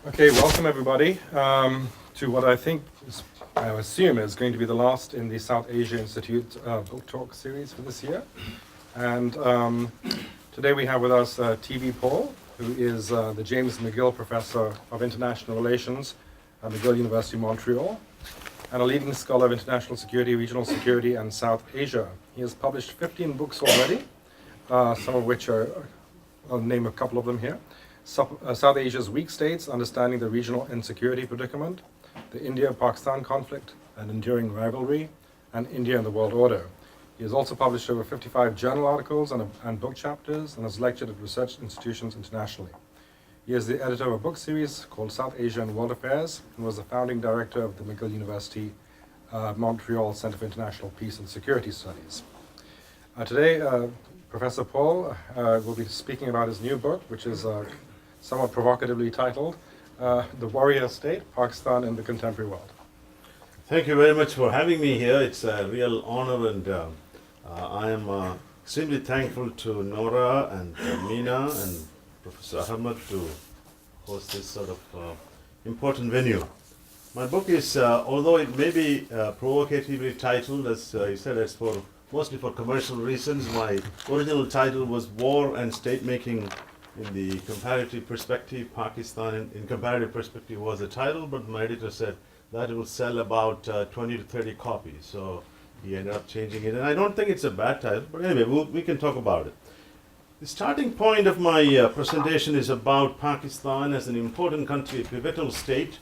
Okay, welcome everybody to what I assume is going to be the last in the South Asia Institute book talk series for this year. And today we have with us T.V. Paul, who is the James McGill Professor of International Relations at McGill University, Montreal, and a leading scholar of international security, regional security, and South Asia. He has published 15 books already, some of which I'll name a couple of them here. South Asia's Weak States, Understanding the Regional Insecurity Predicament, the India-Pakistan Conflict, An Enduring Rivalry, and India and the World Order. He has also published over 55 journal articles and book chapters, and has lectured at research institutions internationally. He is the editor of a book series called South Asia and World Affairs, and was the founding director of the McGill University Montreal Center for International Peace and Security Studies. Today, Professor Paul will be speaking about his new book, which is somewhat provocatively titled, The Warrior State, Pakistan in the Contemporary World. Thank you very much for having me here. It's a real honor, and I am extremely thankful to Nora and Meena and Professor Ahmed to host this sort of important venue. My book is, although it may be provocatively titled, as you said, it's mostly for commercial reasons. My original title was War and State Making in the Comparative Perspective. Pakistan in Comparative Perspective was the title, but my editor said that it will sell about 20 to 30 copies. So he ended up changing it. And I don't think it's a bad title, but anyway, we can talk about it. The starting point of my presentation is about Pakistan as an important country, a pivotal state.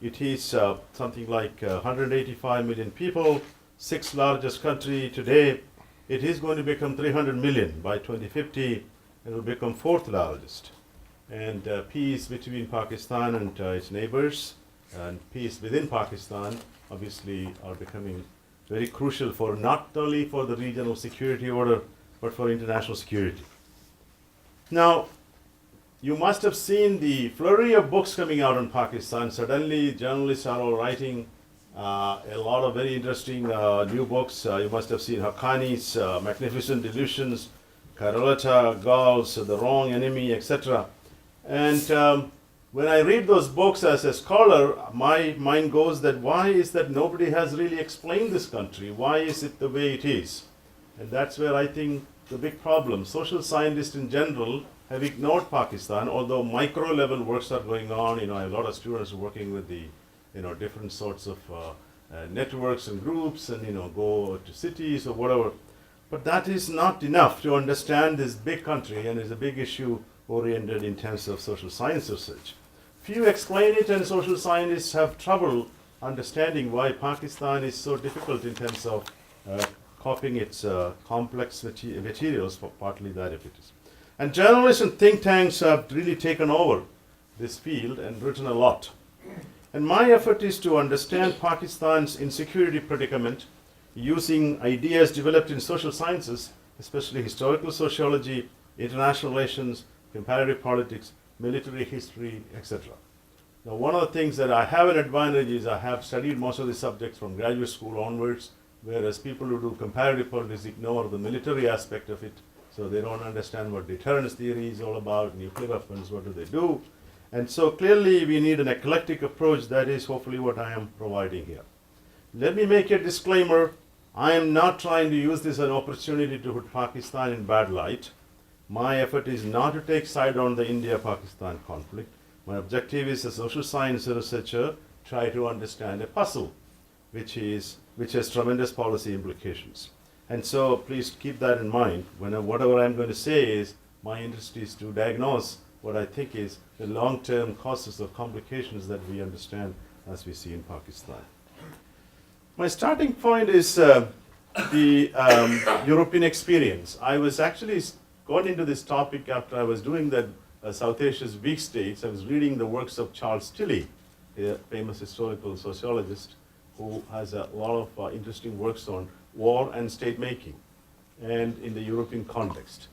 It is something like 185 million people, sixth largest country today. It is going to become 300 million by 2050. It will become fourth largest. And peace between Pakistan and its neighbors and peace within Pakistan obviously are becoming very crucial for not only for the regional security order, but for international security. Now, you must have seen the flurry of books coming out on Pakistan. Suddenly, journalists are all writing a lot of very interesting new books. You must have seen Haqqani's Magnificent Delusions, Carolata, Gauls, The Wrong Enemy, etc. And when I read those books as a scholar, my mind goes that why is that nobody has really explained this country? Why is it the way it is? And that's where I think the big problem. Social scientists in general have ignored Pakistan, although micro level works are going on. I have a lot of students working with the different sorts of networks and groups, and go to cities or whatever. But that is not enough to understand this big country, and is a big issue oriented in terms of social science research. Few explain it, and social scientists have trouble understanding why Pakistan is so difficult in terms of copying its complex materials, for partly that if it is. And journalists and think tanks have really taken over this field and written a lot. And my effort is to understand Pakistan's insecurity predicament using ideas developed in social sciences, especially historical sociology, international relations, comparative politics, military history, etc. Now, one of the things that I have an advantage is I have studied most of the subjects from graduate school onwards, whereas people who do comparative politics ignore the military aspect of it, so they don't understand what deterrence theory is all about, nuclear weapons, what do they do. And so clearly we need an eclectic approach. That is hopefully what I am providing here. Let me make a disclaimer. I am not trying to use this as an opportunity to put Pakistan in bad light. My effort is not to take side on the India-Pakistan conflict. My objective is, as a social science researcher, try to understand a puzzle which has tremendous policy implications. And so please keep that in mind. Whatever I'm going to say is, my interest is to diagnose what I think is the long-term causes of complications that we understand as we see in Pakistan. My starting point is the European experience. I was actually got into this topic after I was doing that South Asia's Weak States. I was reading the works of Charles Tilly, a famous historical sociologist who has a lot of interesting works on war and state making and in the European context.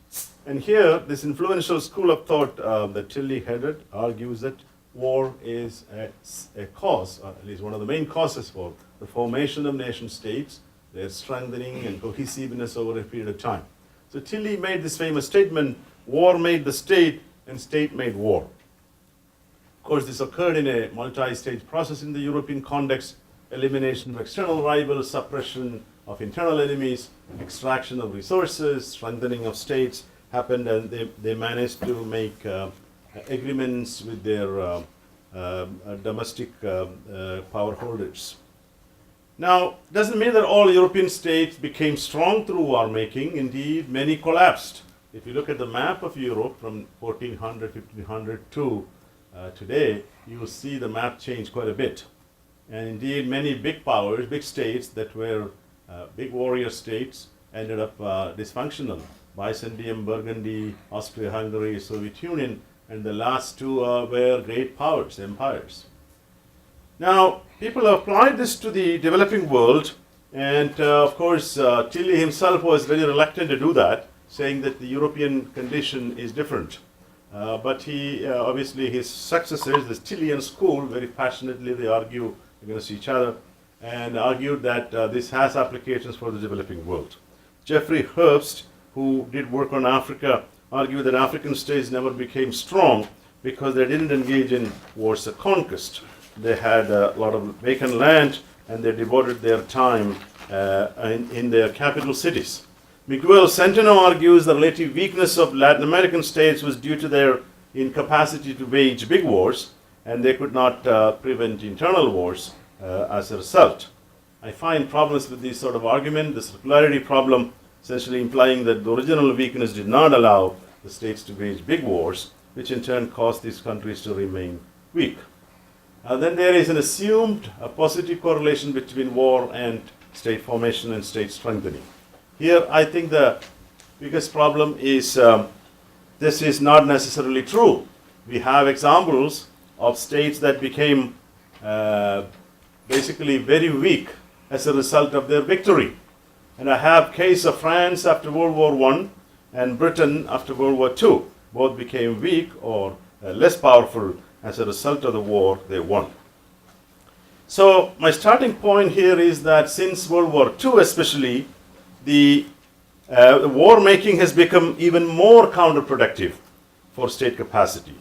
And here, this influential school of thought that Tilly headed argues that war is a cause, or at least one of the main causes for the formation of nation states, their strengthening and cohesiveness over a period of time. So Tilly made this famous statement, war made the state and state made war. course, this occurred in a multi-stage process in the European context: elimination of external rivals, suppression of internal enemies, extraction of resources, strengthening of states happened, and they managed to make agreements with their domestic power holders. Now, it doesn't mean that all European states became strong through war making. Indeed, many collapsed. If you look at the map of Europe from 1400, 1500 to today, you will see the map change quite a bit. And indeed, many big powers, big states that were big warrior states ended up dysfunctional. Byzantium, Burgundy, Austria-Hungary, Soviet Union, and the last two were great powers, empires. Now, people have applied this to the developing world, and of course, Tilly himself was very reluctant to do that, saying that the European condition is different. But he, obviously, his successors, the Tillian school, very passionately they argue against each other, and argued that this has applications for the developing world. Jeffrey Herbst, who did work on Africa, argued that African states never became strong because they didn't engage in wars of conquest. They had a lot of vacant land, and they devoted their time in their capital cities. McGill Centeno argues the relative weakness of Latin American states was due to their incapacity to wage big wars, and they could not prevent internal wars as a result. I find problems with this sort of argument, the circularity problem, essentially implying that the original weakness did not allow the states to wage big wars, which in turn caused these countries to remain weak. Then there is an assumed positive correlation between war and state formation and state strengthening. Here, I think the biggest problem is this is not necessarily true. We have examples of states that became basically very weak as a result of their victory. And I have case of France after World War I and Britain after World War II. Both became weak or less powerful as a result of the war they won. So my starting point here is that since World War II especially, the war making has become even more counterproductive for state capacity.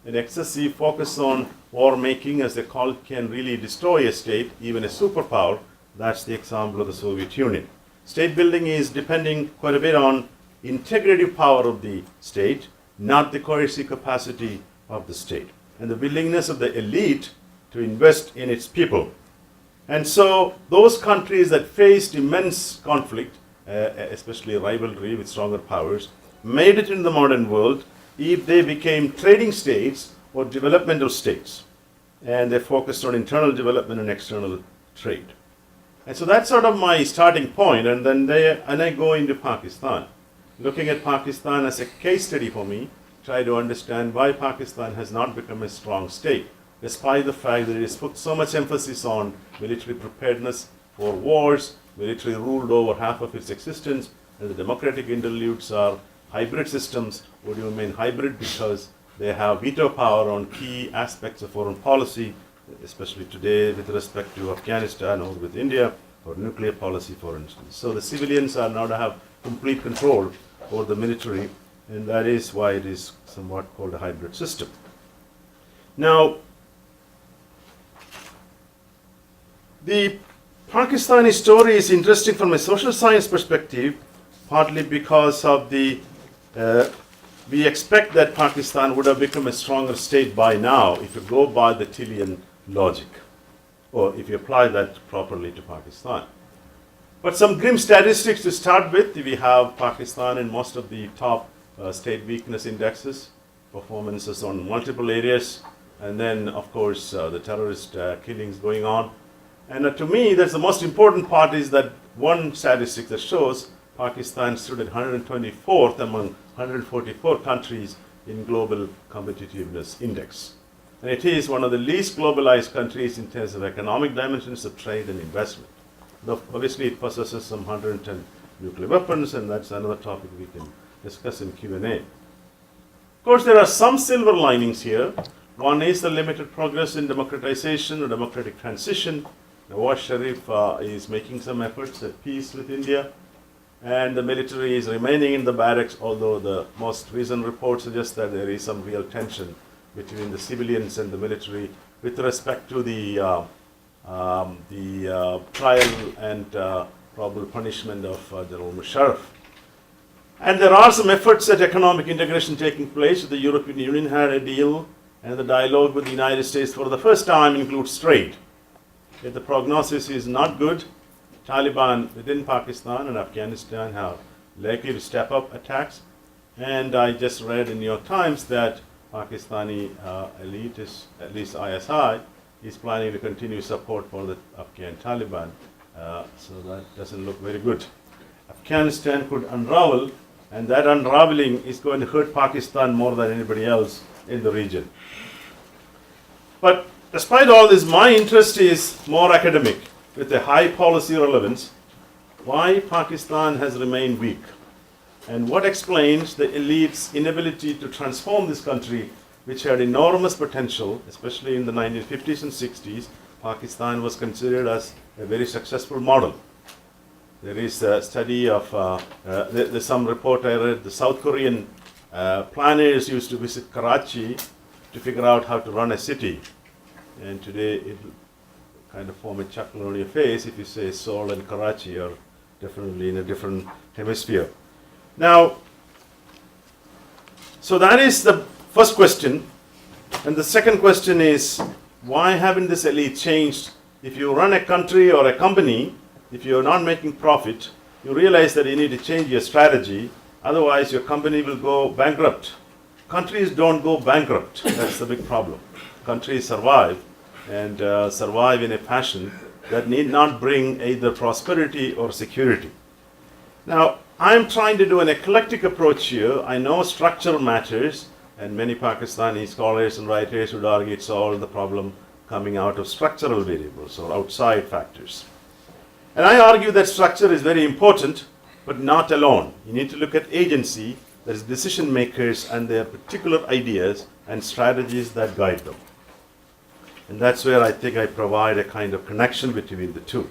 An excessive focus on war making, as they call it, can really destroy a state, even a superpower. That's the example of the Soviet Union. State building is depending quite a bit on integrative power of the state, not the coercive capacity of the state, and the willingness of the elite to invest in its people. And so those countries that faced immense conflict, especially rivalry with stronger powers, made it in the modern world if they became trading states or developmental states. And they focused on internal development and external trade. And so that's sort of my starting point. And then I go into Pakistan. Looking at Pakistan as a case study for me, try to understand why Pakistan has not become a strong state, despite the fact that it has put so much emphasis on military preparedness for wars, military ruled over half of its existence, and the democratic interludes are hybrid systems. Would you remain hybrid because they have veto power on key aspects of foreign policy, especially today with respect to Afghanistan or with India, or nuclear policy, for instance. So the civilians are now to have complete control over the military, and that is why it is somewhat called a hybrid system. Now, the Pakistani story is interesting from a social science perspective, partly because of the we expect that Pakistan would have become a stronger state by now if you go by the Tillian logic, or if you apply that properly to Pakistan. But some grim statistics to start with. We have Pakistan in most of the top state weakness indexes, performances on multiple areas, and then of course the terrorist killings going on. And to me, that's the most important part, is that one statistic that shows Pakistan stood at 124th among 144 countries in Global Competitiveness Index. And it is one of the least globalized countries in terms of economic dimensions of trade and investment. Though obviously it possesses some 110 nuclear weapons, and that's another topic we can discuss in Q&A. Of course, there are some silver linings here. One is the limited progress in democratization or democratic transition. Nawaz Sharif is making some efforts at peace with India, and the military is remaining in the barracks, although the most recent report suggests that there is some real tension between the civilians and the military with respect to the trial and probable punishment of General Musharraf. And there are some efforts at economic integration taking place. The European Union had a deal, and the dialogue with the United States for the first time includes trade. Yet the prognosis is not good. Taliban within Pakistan and Afghanistan are likely to step up attacks. And I just read in New York Times that Pakistani elite, at least ISI, is planning to continue support for the Afghan Taliban. So that doesn't look very good. Afghanistan could unravel, and that unraveling is going to hurt Pakistan more than anybody else in the region. But despite all this, my interest is more academic, with a high policy relevance. Why Pakistan has remained weak, and what explains the elite's inability to transform this country, which had enormous potential, especially in the 1950s and 60s. Pakistan was considered as a very successful model. There is a study of, there's some report I read, the South Korean planners used to visit Karachi to figure out how to run a city. And today it will kind of form a chuckle on your face if you say Seoul and Karachi are definitely in a different hemisphere. Now, so that is the first question. And the second question is, why haven't this elite changed? If you run a country or a company, if you're not making profit, you realize that you need to change your strategy. Otherwise, your company will go bankrupt. Countries don't go bankrupt. That's the big problem. Countries survive, and survive in a fashion that need not bring either prosperity or security. Now, I'm trying to do an eclectic approach here. I know structure matters, and many Pakistani scholars and writers would argue it's all the problem coming out of structural variables or outside factors. And I argue that structure is very important, but not alone. You need to look at agency, that is decision makers and their particular ideas and strategies that guide them. And that's where I think I provide a kind of connection between the two.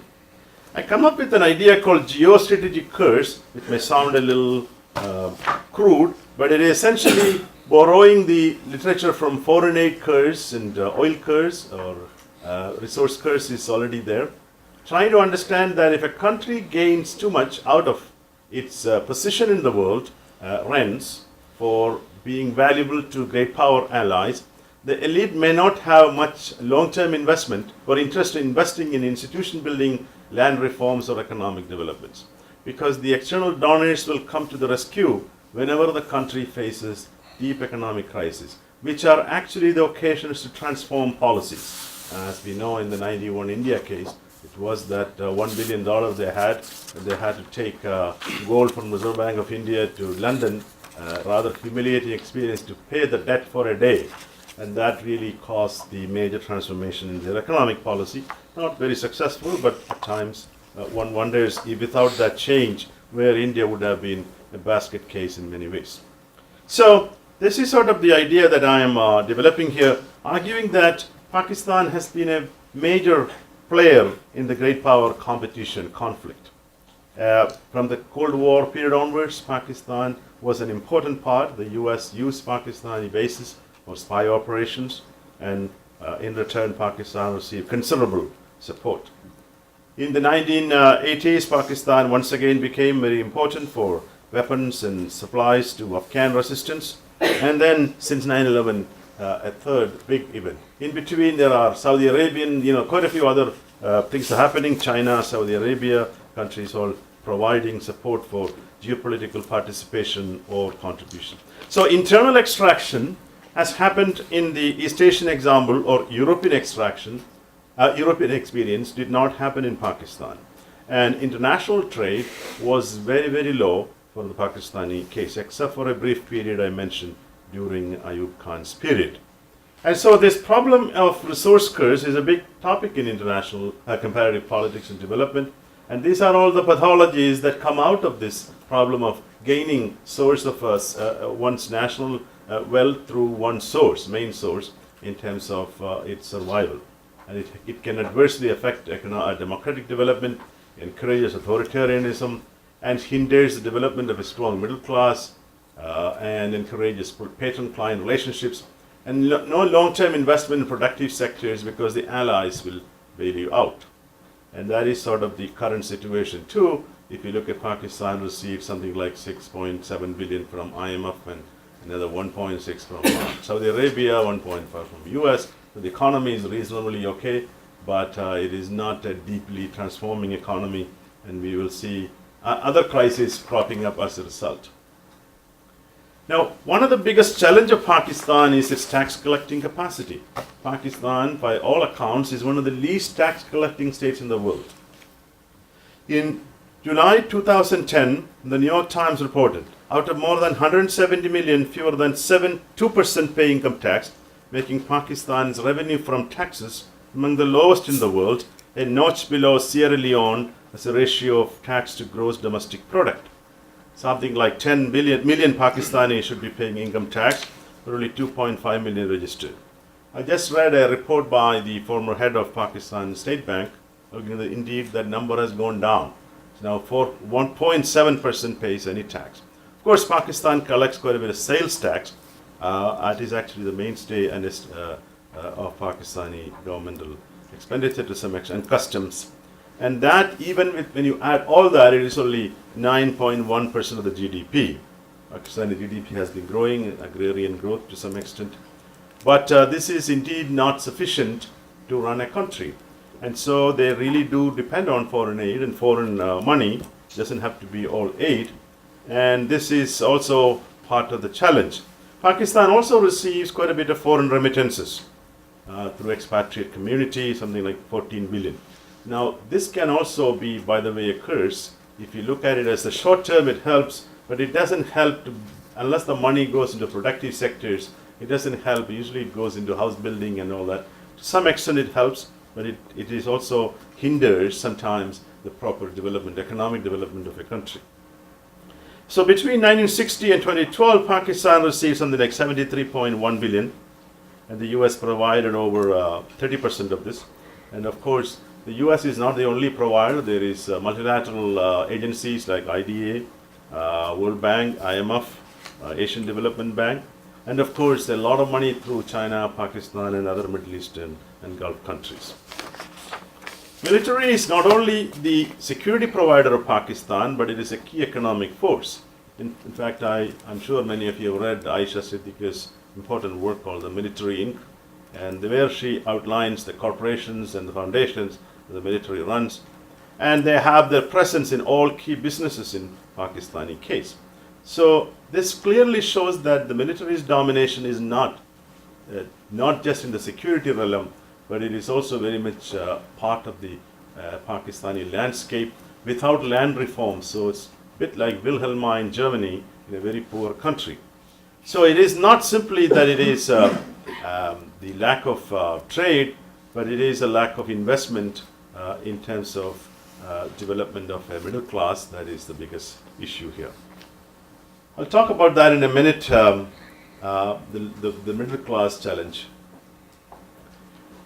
I come up with an idea called geostrategic curse, which may sound a little crude, but it is essentially borrowing the literature from foreign aid curse and oil curse, or resource curse is already there. Trying to understand that if a country gains too much out of its position in the world, rents for being valuable to great power allies, the elite may not have much long-term investment or interest in investing in institution building, land reforms, or economic developments, because the external donors will come to the rescue whenever the country faces deep economic crisis, which are actually the occasions to transform policies. As we know in the 91 India case, it was that $1 billion they had to take gold from the Reserve Bank of India to London, rather humiliating experience to pay the debt for a day. And that really caused the major transformation in their economic policy. Not very successful, but at times one wonders if without that change, where India would have been a basket case in many ways. So this is sort of the idea that I am developing here, arguing that Pakistan has been a major player in the great power competition conflict. From the Cold War period onwards, Pakistan was an important part. The US used Pakistani bases for spy operations, and in return Pakistan received considerable support. In the 1980s, Pakistan once again became very important for weapons and supplies to Afghan resistance, and then since 9/11, a third big event. In between there are Saudi Arabian, quite a few other things are happening. China, Saudi Arabia, countries all providing support for geopolitical participation or contribution. So internal extraction has happened in the East Asian example, or European extraction, European experience did not happen in Pakistan. And international trade was very, very low for the Pakistani case, except for a brief period I mentioned during Ayub Khan's period. And so this problem of resource curse is a big topic in international comparative politics and development. And these are all the pathologies that come out of this problem of gaining source of one's national wealth through one source, main source, in terms of its survival. And it can adversely affect democratic development, encourages authoritarianism, and hinders the development of a strong middle class, and encourages patron-client relationships, and no long-term investment in productive sectors because the allies will bail you out. And that is sort of the current situation too. If you look at Pakistan, received something like 6.7 billion from IMF and another 1.6 from Saudi Arabia, 1.5 from US. So the economy is reasonably okay, but it is not a deeply transforming economy, and we will see other crises cropping up as a result. Now, one of the biggest challenges of Pakistan is its tax collecting capacity. Pakistan, by all accounts, is one of the least tax collecting states in the world. In July 2010, the New York Times reported, out of more than 170 million, fewer than 2% pay income tax, making Pakistan's revenue from taxes among the lowest in the world, a notch below Sierra Leone as a ratio of tax to gross domestic product. Something like 10 million Pakistanis should be paying income tax, but only 2.5 million registered. I just read a report by the former head of Pakistan State Bank, looking that indeed that number has gone down. So now 1.7% pays any tax. Of course, Pakistan collects quite a bit of sales tax. It is actually the mainstay and of Pakistani governmental expenditure to some extent, and customs. And that, even when you add all that, it is only 9.1% of the GDP. Pakistani GDP has been growing, agrarian growth to some extent. But this is indeed not sufficient to run a country. And so they really do depend on foreign aid, and foreign money doesn't have to be all aid. And this is also part of the challenge. Pakistan also receives quite a bit of foreign remittances through expatriate community, something like 14 billion. Now, this can also be, by the way, a curse. If you look at it as the short term, it helps, but it doesn't help unless the money goes into productive sectors. It doesn't help. Usually it goes into house building and all that. To some extent it helps, but it is also hinders sometimes the proper development, economic development of a country. So between 1960 and 2012, Pakistan received something like 73.1 billion, and the US provided over 30% of this. And of course, the US is not the only provider. There is multilateral agencies like IDA, World Bank, IMF, Asian Development Bank, and of course a lot of money through China, Pakistan, and other Middle Eastern and Gulf countries. Military is not only the security provider of Pakistan, but it is a key economic force. In fact, I'm sure many of you have read Aisha Siddique's important work called The Military Inc., and where she outlines the corporations and the foundations the military runs, and they have their presence in all key businesses in Pakistani case. So this clearly shows that the military's domination is not just in the security realm, but it is also very much part of the Pakistani landscape without land reform. So it's a bit like Wilhelmine Germany in a very poor country. So it is not simply that it is the lack of trade, but it is a lack of investment in terms of development of a middle class. That is the biggest issue here. I'll talk about that in a minute, the middle class challenge.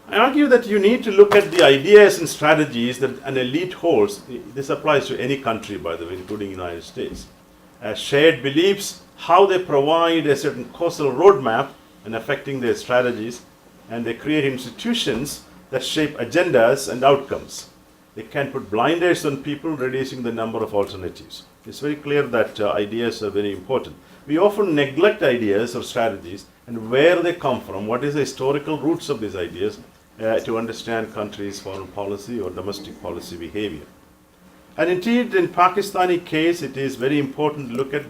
I argue that you need to look at the ideas and strategies that an elite holds. This applies to any country, by the way, including the United States. As shared beliefs, how they provide a certain causal roadmap in affecting their strategies, and they create institutions that shape agendas and outcomes. They can put blinders on people, reducing the number of alternatives. It's very clear that ideas are very important. We often neglect ideas or strategies and where they come from, what is the historical roots of these ideas, to understand countries' foreign policy or domestic policy behavior. And indeed, in Pakistani case, it is very important to look at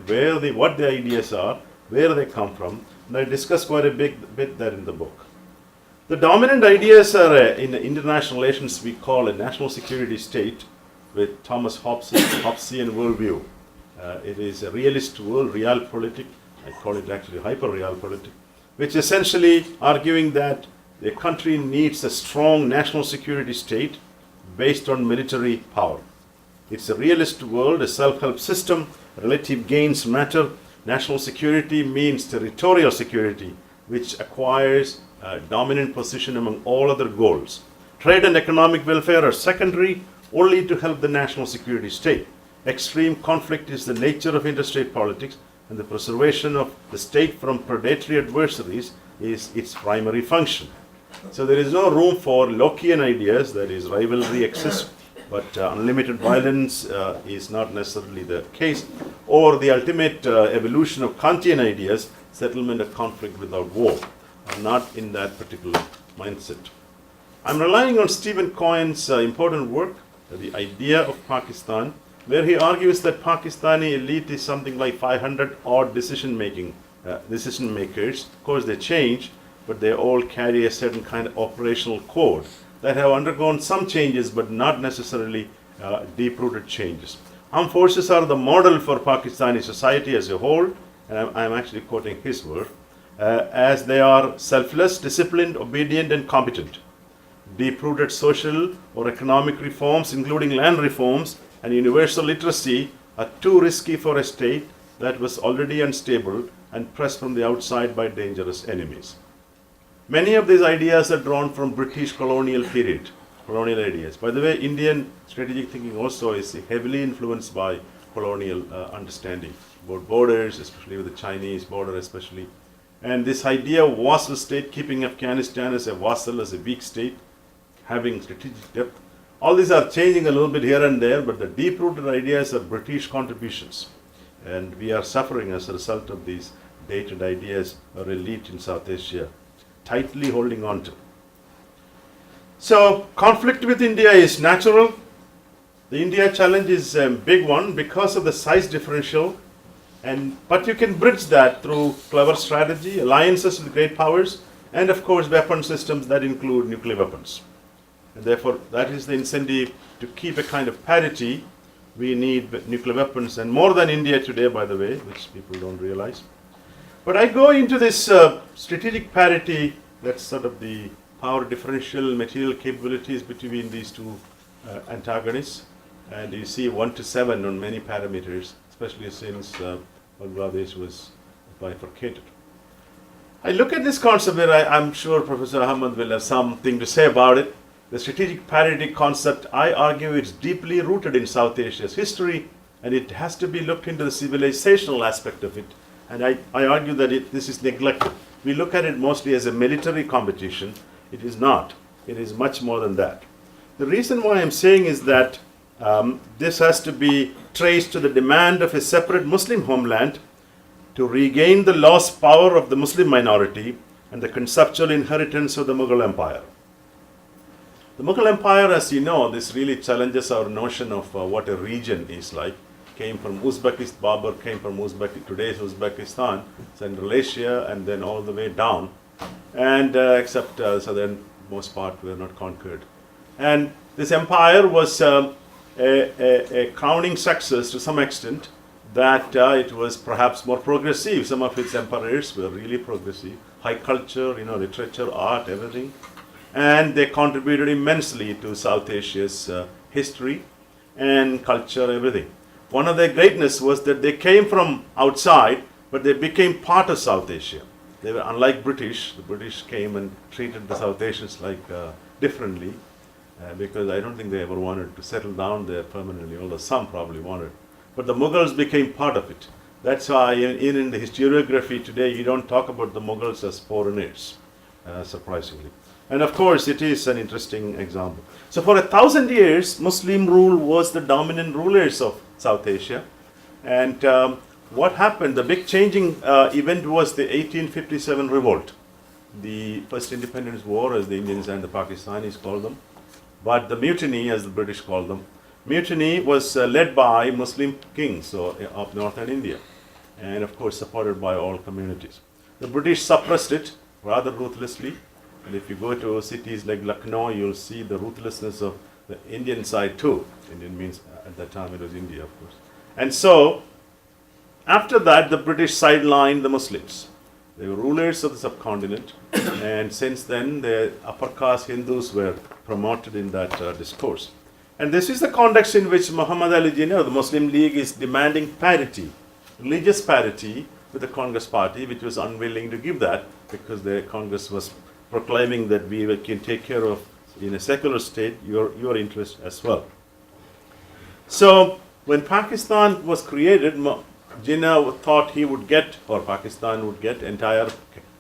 what the ideas are, where they come from, and I discuss quite a bit that in the book. The dominant ideas are in international relations we call a national security state with Thomas Hobbesian worldview. It is a realist world, realpolitik. I call it actually hyper-realpolitik, which essentially arguing that the country needs a strong national security state based on military power. It's a realist world, a self-help system, relative gains matter. National security means territorial security, which acquires a dominant position among all other goals. Trade and economic welfare are secondary, only to help the national security state. Extreme conflict is the nature of interstate politics, and the preservation of the state from predatory adversaries is its primary function. So there is no room for Lockean ideas, that is, rivalry exists, but unlimited violence is not necessarily the case, or the ultimate evolution of Kantian ideas, settlement of conflict without war, are not in that particular mindset. I'm relying on Stephen Cohen's important work, The Idea of Pakistan, where he argues that Pakistani elite is something like 500 odd decision makers. Of course, they change, but they all carry a certain kind of operational code that have undergone some changes, but not necessarily deep-rooted changes. Armed forces are the model for Pakistani society as a whole, and I'm actually quoting his word, as they are selfless, disciplined, obedient, and competent. Deep-rooted social or economic reforms, including land reforms and universal literacy, are too risky for a state that was already unstable and pressed from the outside by dangerous enemies. Many of these ideas are drawn from British colonial period, colonial ideas. By the way, Indian strategic thinking also is heavily influenced by colonial understanding about borders, especially with the Chinese border especially. And this idea of vassal state, keeping Afghanistan as a vassal, as a weak state, having strategic depth, all these are changing a little bit here and there, but the deep-rooted ideas are British contributions. And we are suffering as a result of these dated ideas or elite in South Asia, tightly holding on to. So conflict with India is natural. The India challenge is a big one because of the size differential, but you can bridge that through clever strategy, alliances with great powers, and of course weapon systems that include nuclear weapons. And therefore that is the incentive to keep a kind of parity. We need nuclear weapons, and more than India today, by the way, which people don't realize. But I go into this strategic parity, that's sort of the power differential, material capabilities between these two antagonists. And you see 1 to 7 on many parameters, especially since Bangladesh was bifurcated. I look at this concept where I'm sure Professor Ahmed will have something to say about it. The strategic parity concept, I argue it's deeply rooted in South Asia's history, and it has to be looked into the civilizational aspect of it. And I argue that this is neglected. We look at it mostly as a military competition. It is not. It is much more than that. The reason why I'm saying is that this has to be traced to the demand of a separate Muslim homeland to regain the lost power of the Muslim minority and the conceptual inheritance of the Mughal Empire. The Mughal Empire, as you know, this really challenges our notion of what a region is like. Came from Uzbekistan, Babur came from today's Uzbekistan, Central Asia, and then all the way down. And except southernmost part were not conquered. And this empire was a crowning success to some extent, that it was perhaps more progressive. Some of its emperors were really progressive. High culture, literature, art, everything. And they contributed immensely to South Asia's history and culture, everything. One of their greatness was that they came from outside, but they became part of South Asia. They were unlike British. The British came and treated the South Asians differently, because I don't think they ever wanted to settle down there permanently, although some probably wanted. But the Mughals became part of it. That's why in the historiography today, you don't talk about the Mughals as foreigners, surprisingly. And of course, it is an interesting example. So for 1,000 years, Muslim rule was the dominant rulers of South Asia. And what happened, the big changing event was the 1857 revolt. The first independence war, as the Indians and the Pakistanis call them. But the mutiny, as the British call them, mutiny was led by Muslim kings of northern India. And of course, supported by all communities. The British suppressed it rather ruthlessly. And if you go to cities like Lucknow, you'll see the ruthlessness of the Indian side too. Indian means at that time it was India, of course. And so, after that, the British sidelined the Muslims. They were rulers of the subcontinent. And since then, the upper caste Hindus were promoted in that discourse. And this is the context in which Muhammad Ali Jinnah, the Muslim League, is demanding parity, religious parity with the Congress party, which was unwilling to give that because the Congress was proclaiming that we can take care of, in a secular state, your interest as well. So when Pakistan was created, Jinnah thought he would get, or Pakistan would get, entire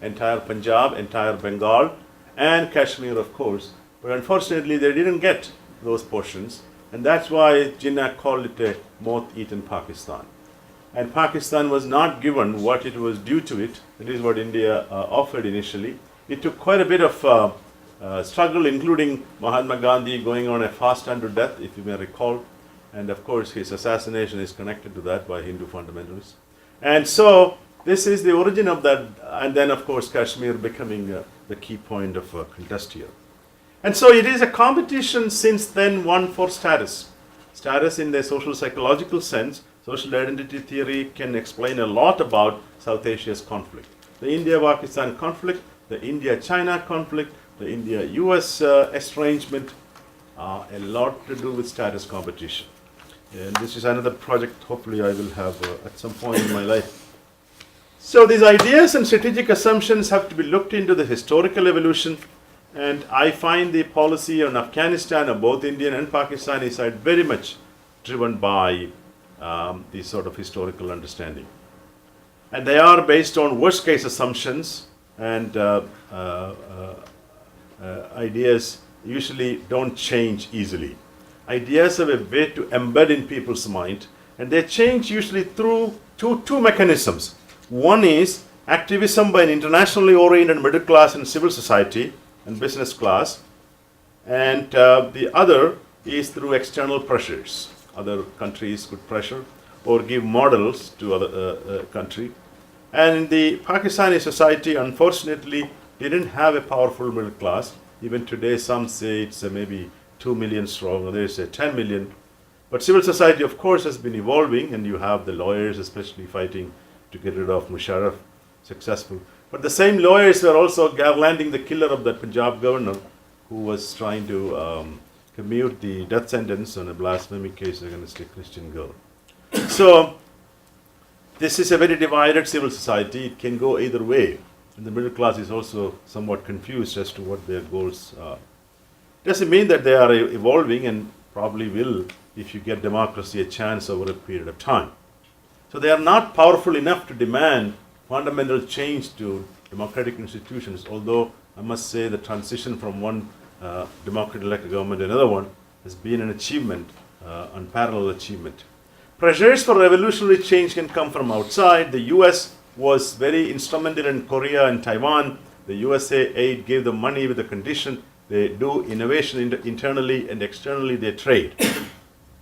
entire Punjab, entire Bengal, and Kashmir, of course. But unfortunately, they didn't get those portions, and that's why Jinnah called it a moth-eaten Pakistan. And Pakistan was not given what it was due to it. That is what India offered initially. It took quite a bit of struggle, including Mahatma Gandhi going on a fast unto death, if you may recall. And of course, his assassination is connected to that by Hindu fundamentalists. And so, this is the origin of that. And then, of course, Kashmir becoming the key point of contest here. And so, it is a competition since then, one for status. Status in the social psychological sense. Social identity theory can explain a lot about South Asia's conflict. The India-Pakistan conflict, the India-China conflict, the India-US estrangement, a lot to do with status competition. And this is another project hopefully I will have at some point in my life. So these ideas and strategic assumptions have to be looked into the historical evolution, and I find the policy on Afghanistan of both Indian and Pakistani side very much driven by these sort of historical understanding. And they are based on worst case assumptions, and ideas usually don't change easily. Ideas have a way to embed in people's mind, and they change usually through two mechanisms. One is activism by an internationally oriented middle class and civil society and business class, and the other is through external pressures. Other countries could pressure or give models to other country. And in the Pakistani society, unfortunately, didn't have a powerful middle class. Even today, some say it's maybe 2 million strong, others say 10 million. But civil society, of course, has been evolving, and you have the lawyers especially fighting to get rid of Musharraf, successful. But the same lawyers were also garlanding the killer of that Punjab governor who was trying to commute the death sentence on a blasphemy case against a Christian girl. So, this is a very divided civil society. It can go either way. And the middle class is also somewhat confused as to what their goals are. Doesn't mean that they are evolving, and probably will if you get democracy a chance over a period of time. So they are not powerful enough to demand fundamental change to democratic institutions, although I must say the transition from one democratic elected government to another one has been an achievement, unparalleled achievement. Pressures for revolutionary change can come from outside. The US was very instrumental in Korea and Taiwan. The USA aid gave them money with the condition they do innovation internally and externally they trade.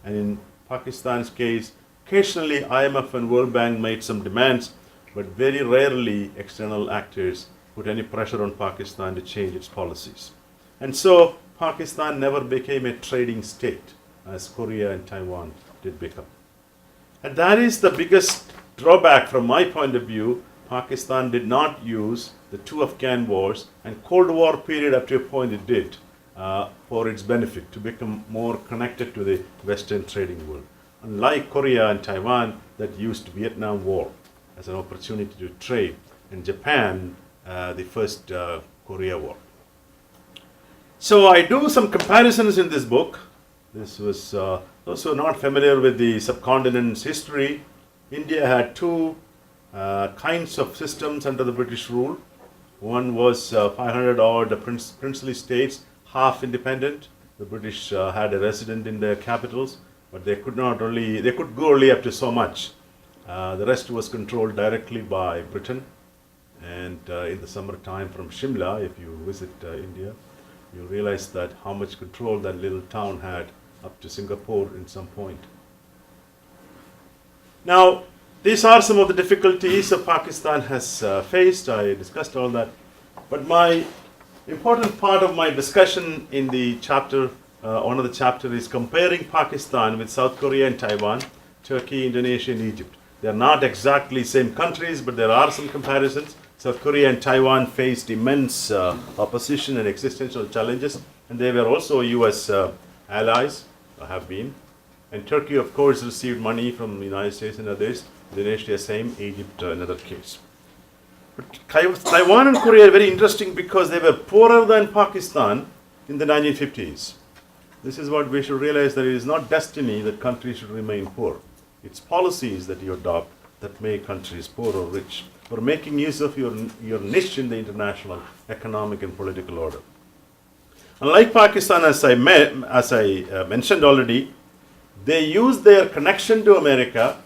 And in Pakistan's case, occasionally IMF and World Bank made some demands, but very rarely external actors put any pressure on Pakistan to change its policies. And so Pakistan never became a trading state as Korea and Taiwan did become. And that is the biggest drawback from my point of view. Pakistan did not use the two Afghan wars and Cold War period up to a point it did for its benefit to become more connected to the Western trading world. Unlike Korea and Taiwan that used Vietnam War as an opportunity to trade, and Japan the first Korea War. So I do some comparisons in this book. This was those who are not familiar with the subcontinent's history. India had two kinds of systems under the British rule. One was 500 odd princely states, half independent. The British had a resident in their capitals, but they could go only up to so much. The rest was controlled directly by Britain. And in the summertime from Shimla, if you visit India, you'll realize that how much control that little town had up to Singapore in some point. Now, these are some of the difficulties that Pakistan has faced. I discussed all that. But my important part of my discussion in the chapter, one of the chapters is comparing Pakistan with South Korea and Taiwan, Turkey, Indonesia, and Egypt. They are not exactly same countries, but there are some comparisons. South Korea and Taiwan faced immense opposition and existential challenges, and they were also US allies, have been. And Turkey, of course, received money from the United States and others. Indonesia, same. Egypt, another case. But Taiwan and Korea are very interesting because they were poorer than Pakistan in the 1950s. This is what we should realize, that it is not destiny that countries should remain poor. It's policies that you adopt that make countries poor or rich. for making use of your niche in the international economic and political order. Unlike Pakistan, as I mentioned already, they use their connection to America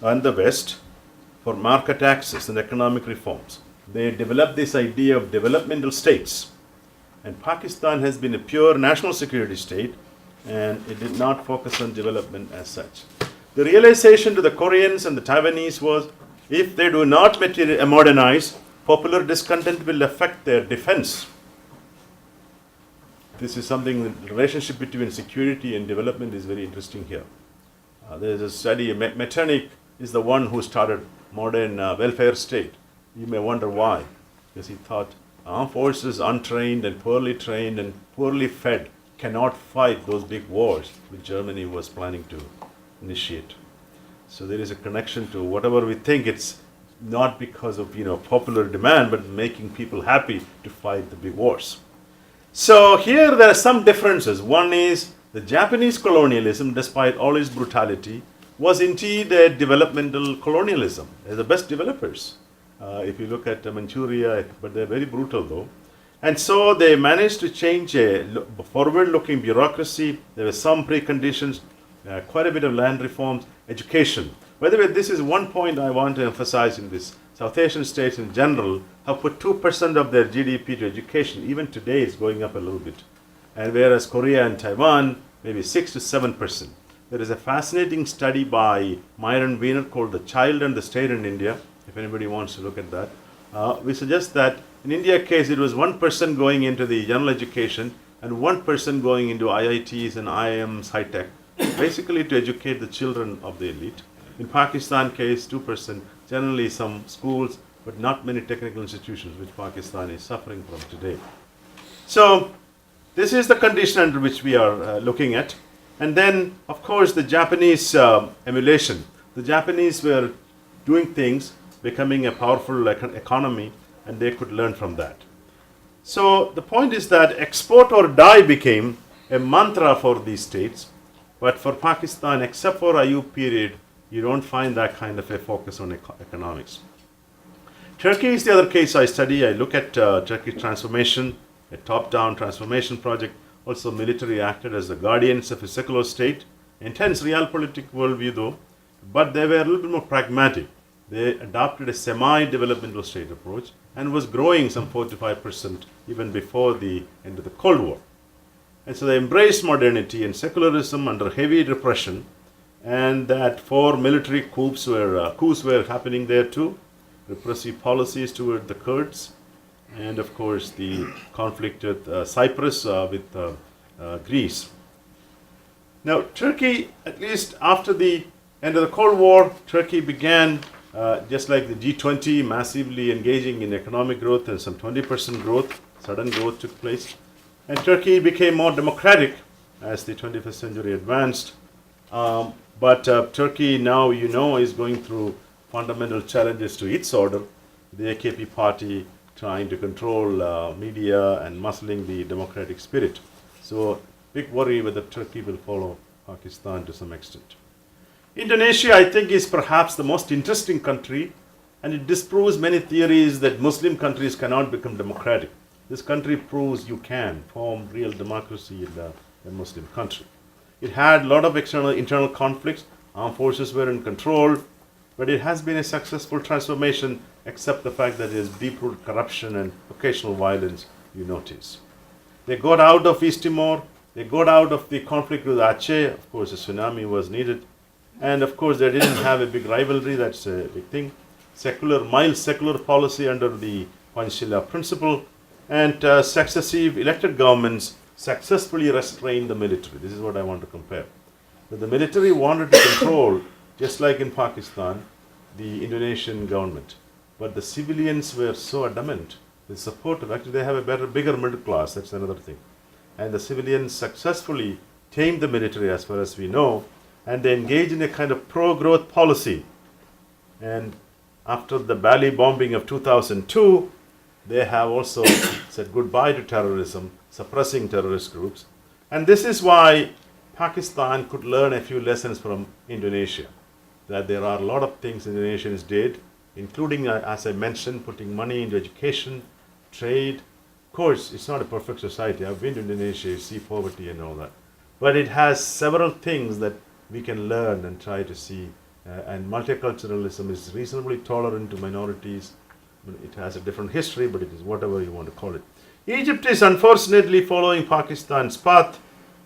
and the West for market access and economic reforms. They developed this idea of developmental states. And Pakistan has been a pure national security state, and it did not focus on development as such. The realization to the Koreans and the Taiwanese was, if they do not modernize, popular discontent will affect their defense. This is something, the relationship between security and development is very interesting here. There is a study, Metternich is the one who started modern welfare state. You may wonder why, because he thought armed forces, untrained and poorly fed, cannot fight those big wars which Germany was planning to initiate. So there is a connection to whatever we think, it's not because of popular demand, but making people happy to fight the big wars. So here there are some differences. One is the Japanese colonialism, despite all its brutality, was indeed a developmental colonialism. They're the best developers. If you look at Manchuria, but they're very brutal though. And so they managed to change a forward-looking bureaucracy. There were some preconditions, quite a bit of land reforms, education. By the way, this is one point I want to emphasize in this. South Asian states in general have put 2% of their GDP to education. Even today it's going up a little bit. And whereas Korea and Taiwan, maybe 6 to 7%. There is a fascinating study by Myron Wiener called The Child and the State in India, if anybody wants to look at that. We suggest that in India case, it was 1% going into the general education and 1% going into IITs and IIMs, high tech, basically to educate the children of the elite. In Pakistan case, 2%, generally some schools, but not many technical institutions, which Pakistan is suffering from today. So this is the condition under which we are looking at. And then, of course, the Japanese emulation. The Japanese were doing things, becoming a powerful economy, and they could learn from that. So the point is that export or die became a mantra for these states, but for Pakistan, except for Ayub period, you don't find that kind of a focus on economics. Turkey is the other case I study. I look at Turkey's transformation, a top-down transformation project. Also military acted as the guardians of a secular state. Intense realpolitik worldview though, but they were a little bit more pragmatic. They adopted a semi-developmental state approach and was growing some 4 to 5% even before the end of the Cold War. And so they embraced modernity and secularism under heavy repression, and that 4 military coups were happening there too, repressive policies toward the Kurds, and of course the conflict with Cyprus, with Greece. Now Turkey, at least after the end of the Cold War, Turkey began, just like the G20, massively engaging in economic growth, and some 20% growth, sudden growth took place. And Turkey became more democratic as the 21st century advanced. But Turkey now, is going through fundamental challenges to its order. The AKP party trying to control media and muscling the democratic spirit. So big worry whether Turkey will follow Pakistan to some extent. Indonesia, I think, is perhaps the most interesting country, and it disproves many theories that Muslim countries cannot become democratic. This country proves you can form real democracy in a Muslim country. It had a lot of internal conflicts. Armed forces were in control, but it has been a successful transformation, except the fact that there is deep-rooted corruption and occasional violence, you notice. They got out of East Timor. They got out of the conflict with Aceh. Of course, a tsunami was needed. And of course, they didn't have a big rivalry. That's a big thing. Mild secular policy under the Pancasila principle. And successive elected governments successfully restrained the military. This is what I want to compare. But the military wanted to control, just like in Pakistan, the Indonesian government. But the civilians were so adamant, they supportive. Actually, they have a bigger middle class. That's another thing. And the civilians successfully tamed the military, as far as we know, and they engaged in a kind of pro-growth policy. And after the Bali bombing of 2002, they have also said goodbye to terrorism, suppressing terrorist groups. And this is why Pakistan could learn a few lessons from Indonesia. That there are a lot of things Indonesians did including, as I mentioned, putting money into education, trade. Of course, it's not a perfect society. I've been to Indonesia, you see poverty and all that. But it has several things that we can learn and try to see. And multiculturalism is reasonably tolerant to minorities. It has a different history, but it is whatever you want to call it. Egypt is unfortunately following Pakistan's path,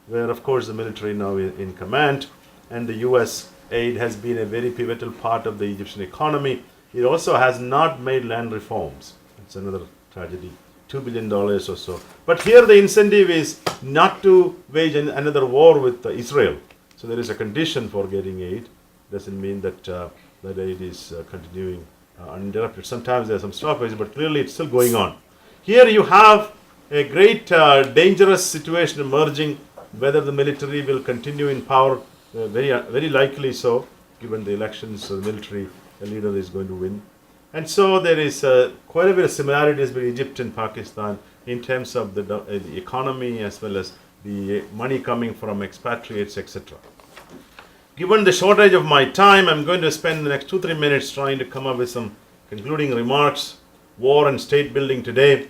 where of course the military now in command, and the US aid has been a very pivotal part of the Egyptian economy. It also has not made land reforms. It's another tragedy. $2 billion or so. But here the incentive is not to wage another war with Israel. So there is a condition for getting aid. Doesn't mean that that aid is continuing uninterrupted. Sometimes there's some stoppage, but clearly it's still going on. Here you have a great dangerous situation emerging, whether the military will continue in power, very likely so, given the elections, the military leader is going to win. And so there is quite a bit of similarities between Egypt and Pakistan in terms of the economy as well as the money coming from expatriates, etc. Given the shortage of my time, I'm going to spend the next 2-3 minutes trying to come up with some concluding remarks. War and state building today.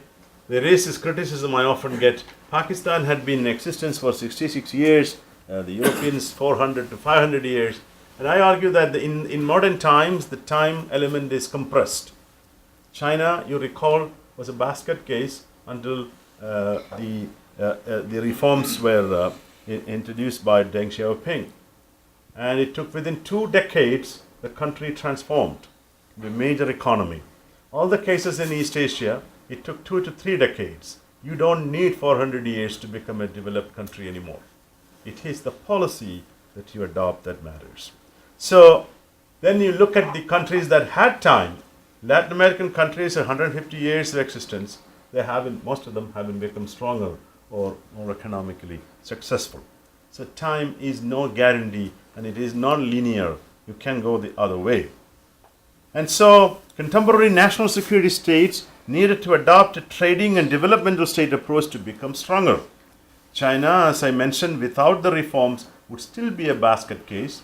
There is this criticism I often get. Pakistan had been in existence for 66 years, the Europeans 400 to 500 years. And I argue that in modern times, the time element is compressed. China, you recall, was a basket case until the reforms were introduced by Deng Xiaoping. And it took within 2 decades, the country transformed the major economy. All the cases in East Asia, it took 2 to 3 decades. You don't need 400 years to become a developed country anymore. It is the policy that you adopt that matters. So then you look at the countries that had time. Latin American countries, 150 years of existence, most of them haven't become stronger or more economically successful. So time is no guarantee, and it is not linear. You can go the other way. And so contemporary national security states needed to adopt a trading and developmental state approach to become stronger. China, as I mentioned, without the reforms would still be a basket case.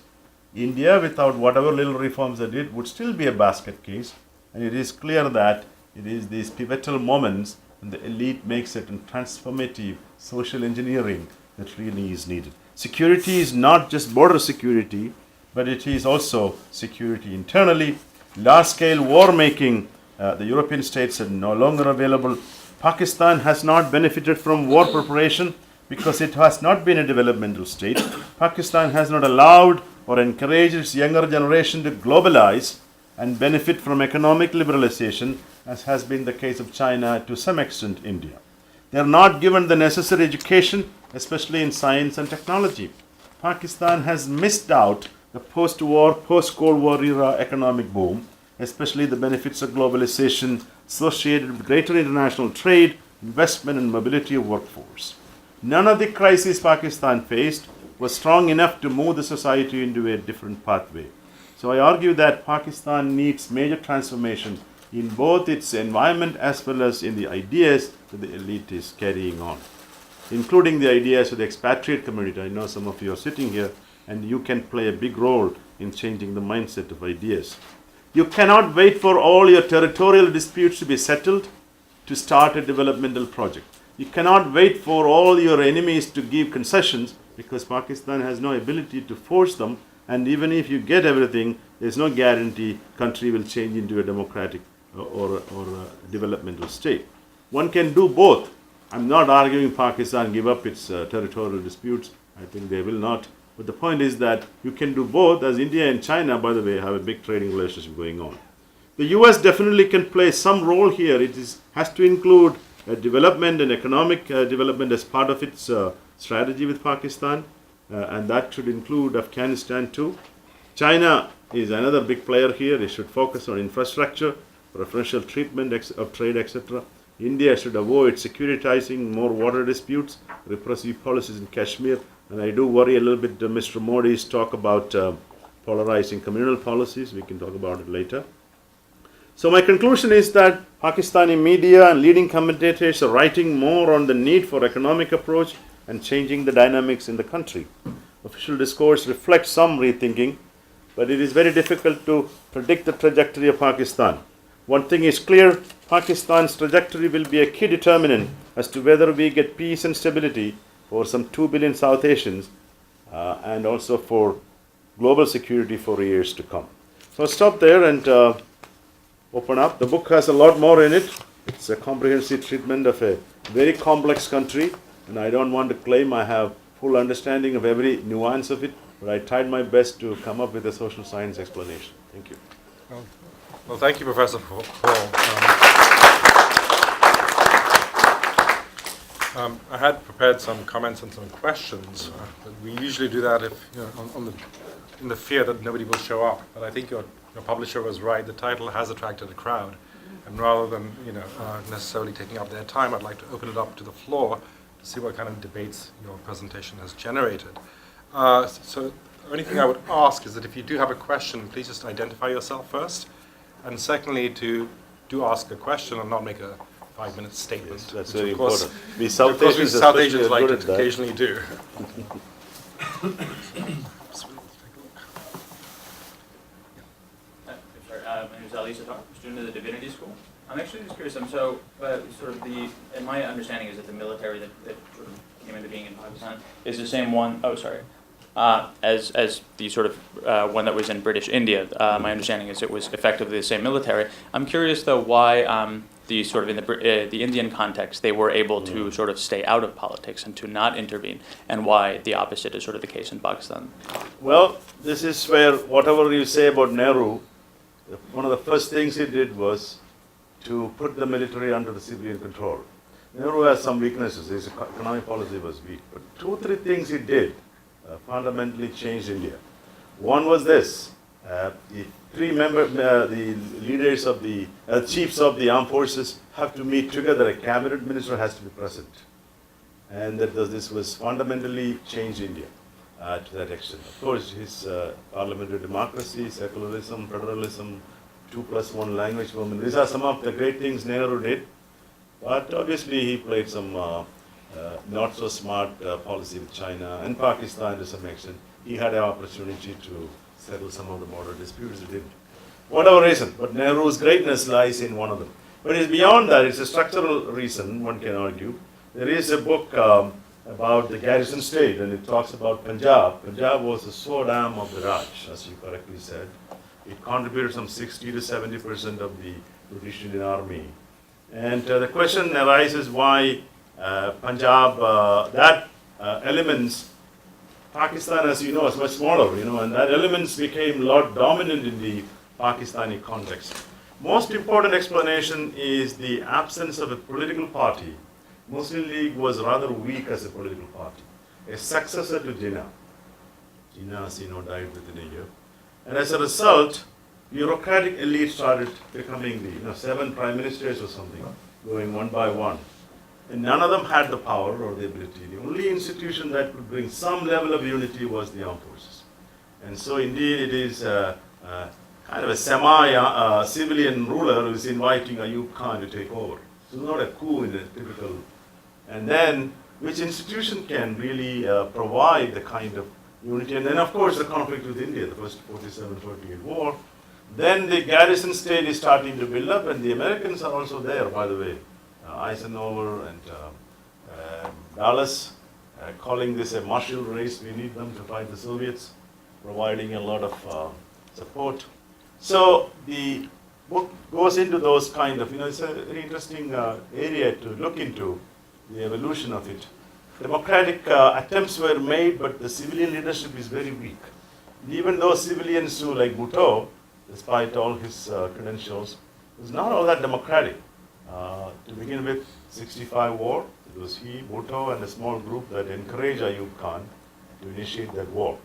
India, without whatever little reforms they did, would still be a basket case. And it is clear that it is these pivotal moments when the elite makes it in transformative social engineering that really is needed. Security is not just border security, but it is also security internally. Large-scale war making, the European states are no longer available. Pakistan has not benefited from war preparation because it has not been a developmental state. Pakistan has not allowed or encouraged its younger generation to globalize and benefit from economic liberalization, as has been the case of China, to some extent India. They are not given the necessary education, especially in science and technology. Pakistan has missed out the post-war, post-Cold War era economic boom, especially the benefits of globalization associated with greater international trade, investment and mobility of workforce. None of the crises Pakistan faced was strong enough to move the society into a different pathway. So I argue that Pakistan needs major transformation in both its environment as well as in the ideas that the elite is carrying on, including the ideas of the expatriate community. I know some of you are sitting here and you can play a big role in changing the mindset of ideas. You cannot wait for all your territorial disputes to be settled to start a developmental project. You cannot wait for all your enemies to give concessions, because Pakistan has no ability to force them, and even if you get everything, there's no guarantee country will change into a democratic or a developmental state. One can do both. I'm not arguing Pakistan give up its territorial disputes. I think they will not. But the point is that you can do both, as India and China, by the way, have a big trading relationship going on. The US definitely can play some role here. It has to include development and economic development as part of its strategy with Pakistan, and that should include Afghanistan too. China is another big player here. It should focus on infrastructure, preferential treatment of trade, etc. India should avoid securitizing more water disputes, repressive policies in Kashmir, and I do worry a little bit Mr. Modi's talk about polarizing communal policies. We can talk about it later. So my conclusion is that Pakistani media and leading commentators are writing more on the need for economic approach and changing the dynamics in the country. Official discourse reflects some rethinking. but it is very difficult to predict the trajectory of Pakistan. One thing is clear, Pakistan's trajectory will be a key determinant as to whether we get peace and stability for some 2 billion South Asians and also for global security for years to come. So I'll stop there and open up. The book has a lot more in it. It's a comprehensive treatment of a very complex country, and I don't want to claim I have full understanding of every nuance of it, but I tried my best to come up with a social science explanation. Thank you. Well, thank you, Professor Paul. I had prepared some comments and some questions, but we usually do that if, in the fear that nobody will show up. But I think your publisher was right. The title has attracted a crowd, and rather than necessarily taking up their time, I'd like to open it up to the floor to see what kind of debates your presentation has generated. So the only thing I would ask is that if you do have a question, please just identify yourself first, and secondly, to ask a question and not make a 5-minute statement. Yes, that's which very of course, important. We South Asians like to occasionally do. My name is Asad, student of the Divinity School. I'm actually just curious. And my understanding is that the military that sort of came into being in Pakistan is the same one. Oh, sorry. As the sort of one that was in British India. My understanding is it was effectively the same military. I'm curious though why the sort of in the Indian context they were able to sort of stay out of politics and to not intervene, and why the opposite is sort of the case in Pakistan. Well, this is where whatever you say about Nehru, one of the first things he did was to put the military under the civilian control. Nehru has some weaknesses. His economic policy was weak, but 2-3 things he did fundamentally changed India. One was this: the leaders of the chiefs of the armed forces have to meet together. A cabinet minister has to be present, and this was fundamentally changed India to that extent. Of course, his parliamentary democracy, secularism, federalism, 2+1 language movement. These are some of the great things Nehru did, but obviously he played some not so smart policy with China and Pakistan to some extent. He had an opportunity to settle some of the border disputes. He didn't. Whatever reason, but Nehru's greatness lies in one of them. But it's beyond that. It's a structural reason, one can argue. There is a book about the garrison state, and it talks about Punjab. Punjab was the sword arm of the Raj, as you correctly said. It contributed some 60 to 70% of the British Indian Army. And the question arises why Punjab, elements, Pakistan, as you know, is much smaller, and that elements became a lot dominant in the Pakistani context. Most important explanation is the absence of a political party. Muslim League was rather weak as a political party. A successor to Jinnah. Jinnah, as you know, died within a year. And as a result, bureaucratic elite started becoming the 7 prime ministers or something, going one by one. And none of them had the power or the ability. The only institution that could bring some level of unity was the armed forces. And so indeed it is kind of a semi-civilian ruler who is inviting Ayub Khan to take over. So it's not a coup in a typical. And then which institution can really provide the kind of unity? And then of course the conflict with India, the first 47-48 war. Then the garrison state is starting to build up, and the Americans are also there, by the way. Eisenhower and Dallas calling this a martial race. We need them to fight the Soviets, providing a lot of support. So the book goes into those kind of, it's a very interesting area to look into, the evolution of it. Democratic attempts were made, but the civilian leadership is very weak. Even those civilians who, like Bhutto, despite all his credentials, was not all that democratic. To begin with, 65 war, it was he, Bhutto, and a small group that encouraged Ayub Khan to initiate that war.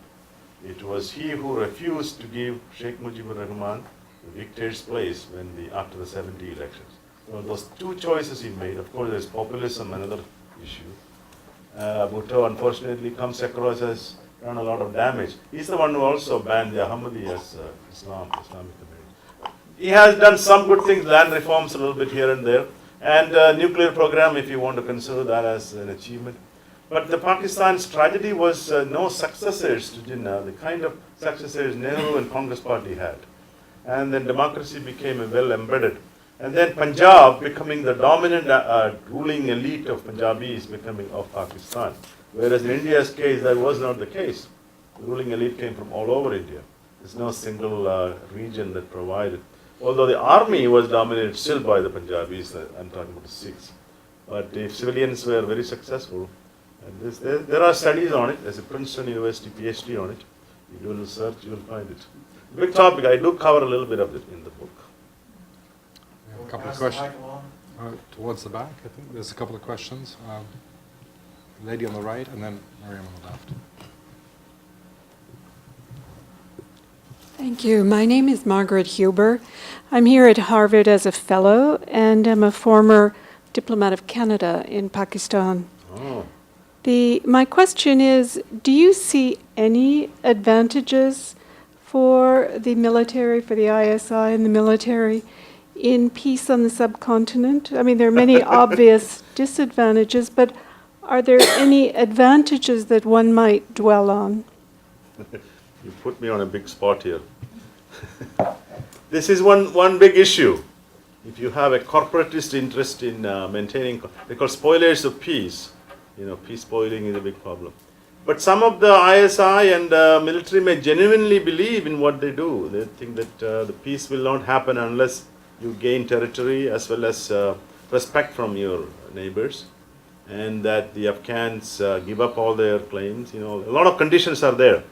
It was he who refused to give Sheikh Mujibur Rahman the victor's place after the 70 elections. So those 2 choices he made. Of course, there's populism, another issue. Bhutto, unfortunately, comes across as done a lot of damage. He's the one who also banned the Ahmadi as Islamic community. He has done some good things, land reforms a little bit here and there, and nuclear program, if you want to consider that as an achievement. But the Pakistan's tragedy was no successors to Jinnah, the kind of successors Nehru and Congress Party had. And then democracy became well embedded. And then Punjab becoming the dominant ruling elite of Punjabis becoming of Pakistan. Whereas in India's case, that was not the case. The ruling elite came from all over India. There's no single region that provided. Although the army was dominated still by the Punjabis, I'm talking about the Sikhs. But the civilians were very successful. And there are studies on it. There's a Princeton University PhD on it. You do research, you will find it. Big topic. I do cover a little bit of it in the book. A couple of questions. Towards the back, I think there's a couple of questions. Lady on the right, and then Miriam on the left. Thank you. My name is Margaret Huber. I'm here at Harvard as a fellow, and I'm a former diplomat of Canada in Pakistan. Oh. My question is, do you see any advantages for the military, for the ISI and the military, in peace on the subcontinent? I mean, there are many obvious disadvantages, but are there any advantages that one might dwell on? You put me on a big spot here. This is one big issue. If you have a corporatist interest in maintaining, they're called spoilers of peace. You know, peace spoiling is a big problem. But some of the ISI and military may genuinely believe in what they do. They think that the peace will not happen unless you gain territory as well as respect from your neighbors, and that the Afghans give up all their claims. You know, a lot of conditions are there.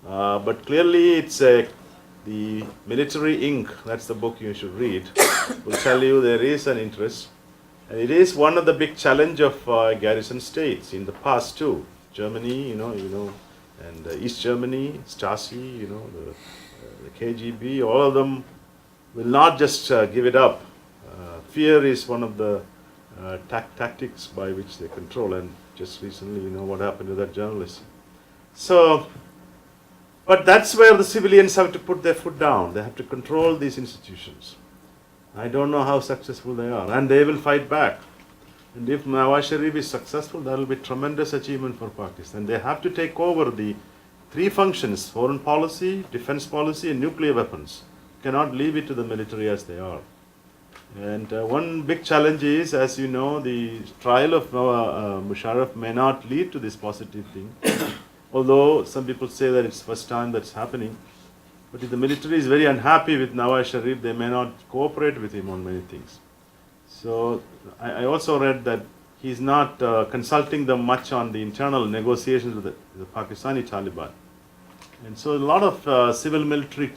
But clearly it's the Military Inc., that's the book you should read, will tell you there is an interest. And it is one of the big challenge of garrison states in the past too. Germany, you know, and East Germany, Stasi, the KGB, all of them will not just give it up. Fear is one of the tactics by which they control, and just recently, what happened to that journalist. So, but that's where the civilians have to put their foot down. They have to control these institutions. I don't know how successful they are, and they will fight back. And if Nawaz Sharif is successful, that will be tremendous achievement for Pakistan. They have to take over the three functions: foreign policy, defense policy, and nuclear weapons. Cannot leave it to the military as they are. And one big challenge is, as you know, the trial of Musharraf may not lead to this positive thing. Although some people say that it's first time that's happening. But if the military is very unhappy with Nawaz Sharif, they may not cooperate with him on many things. So I also read that he's not consulting them much on the internal negotiations with the Pakistani Taliban. And so a lot of civil military,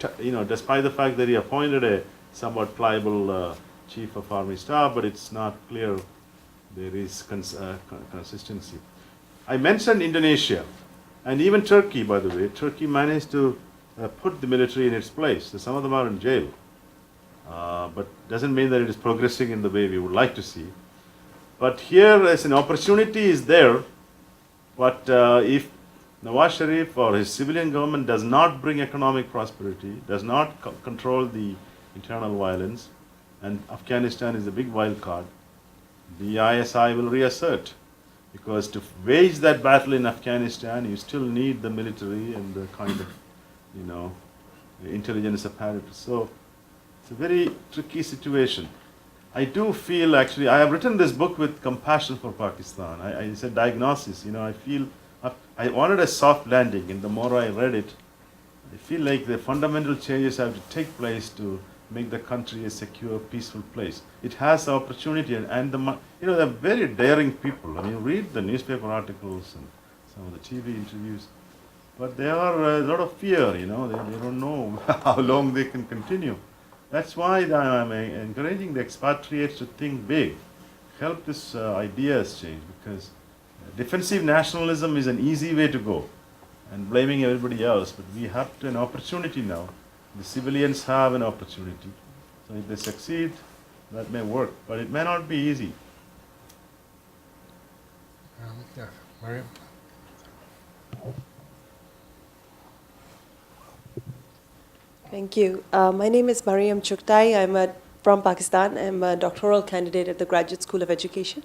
despite the fact that he appointed a somewhat pliable chief of army staff, but it's not clear there is consistency. I mentioned Indonesia and even Turkey, by the way. Turkey managed to put the military in its place. Some of them are in jail. But doesn't mean that it is progressing in the way we would like to see. But here, as an opportunity is there, but if Nawaz Sharif or his civilian government does not bring economic prosperity, does not control the internal violence, and Afghanistan is a big wild card, the ISI will reassert. Because to wage that battle in Afghanistan, you still need the military and the kind of, intelligence apparatus. So it's a very tricky situation. I do feel, actually, I have written this book with compassion for Pakistan. I said diagnosis, I feel, I wanted a soft landing, and the more I read it, I feel like the fundamental changes have to take place to make the country a secure, peaceful place. It has the opportunity, and they're very daring people. I mean, read the newspaper articles and some of the TV interviews, but they are a lot of fear, they don't know how long they can continue. That's why I'm encouraging the expatriates to think big, help this ideas change, because defensive nationalism is an easy way to go, and blaming everybody else, but we have an opportunity now. The civilians have an opportunity. So if they succeed, that may work, but it may not be easy. Yeah, Mariam. Thank you. My name is Mariam Chuktai. I'm from Pakistan. I'm a doctoral candidate at the Graduate School of Education.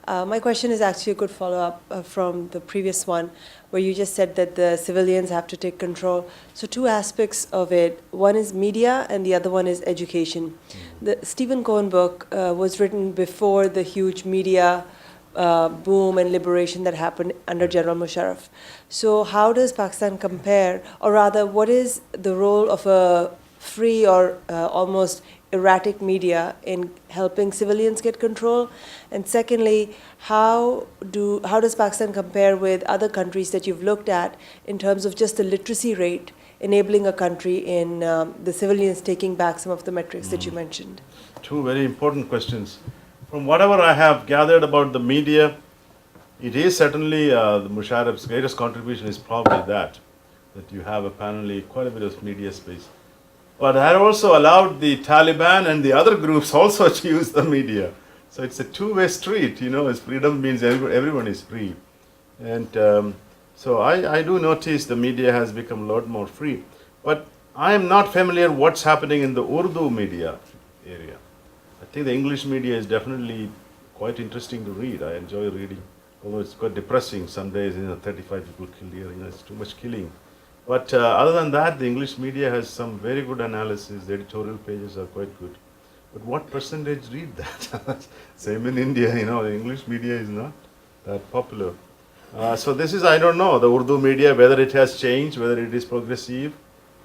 My question is actually a good follow-up from the previous one, where you just said that the civilians have to take control. So two aspects of it. One is media, and the other one is education. The Stephen Cohen book was written before the huge media boom and liberation that happened under General Musharraf. So how does Pakistan compare, or rather, what is the role of a free or almost erratic media in helping civilians get control? And secondly, how does Pakistan compare with other countries that you've looked at in terms of just the literacy rate, enabling a country in the civilians taking back some of the metrics that you mentioned? Two very important questions. From whatever I have gathered about the media, it is certainly the Musharraf's greatest contribution is probably that you have apparently quite a bit of media space. But that also allowed the Taliban and the other groups also to use the media. So it's a two-way street, as freedom means everyone is free. And so I do notice the media has become a lot more free. But I am not familiar what's happening in the Urdu media area. I think the English media is definitely quite interesting to read. I enjoy reading, although it's quite depressing some days, 35 people killed here, it's too much killing. But other than that, the English media has some very good analysis. The editorial pages are quite good. But what percentage read that? Same in India, the English media is not that popular. So this is, I don't know, the Urdu media, whether it has changed, whether it is progressive,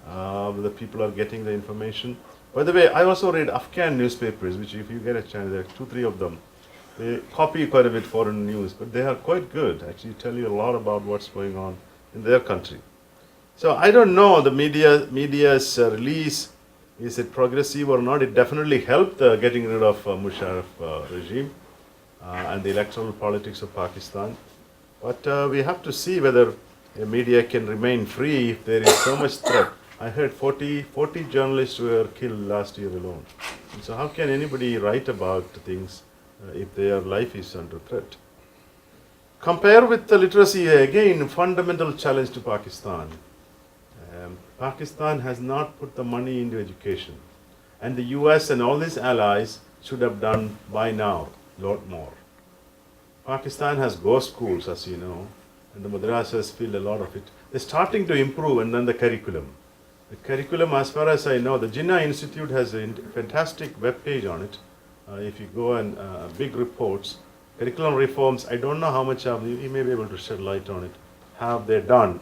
whether people are getting the information. By the way, I also read Afghan newspapers, which if you get a chance, there are 2-3 of them. They copy quite a bit foreign news, but they are quite good. Actually tell you a lot about what's going on in their country. So I don't know the media's release, is it progressive or not? It definitely helped getting rid of Musharraf regime and the electoral politics of Pakistan. But we have to see whether the media can remain free if there is so much threat. I heard 40 journalists were killed last year alone. And so how can anybody write about things if their life is under threat? Compare with the literacy, again, fundamental challenge to Pakistan. Pakistan has not put the money into education. And the US and all its allies should have done by now a lot more. Pakistan has ghost schools, as you know, and the madrasas fill a lot of it. They're starting to improve, and then the curriculum. The curriculum, as far as I know, the Jinnah Institute has a fantastic web page on it. If you go and big reports, curriculum reforms, I don't know how much of you may be able to shed light on it, have they done.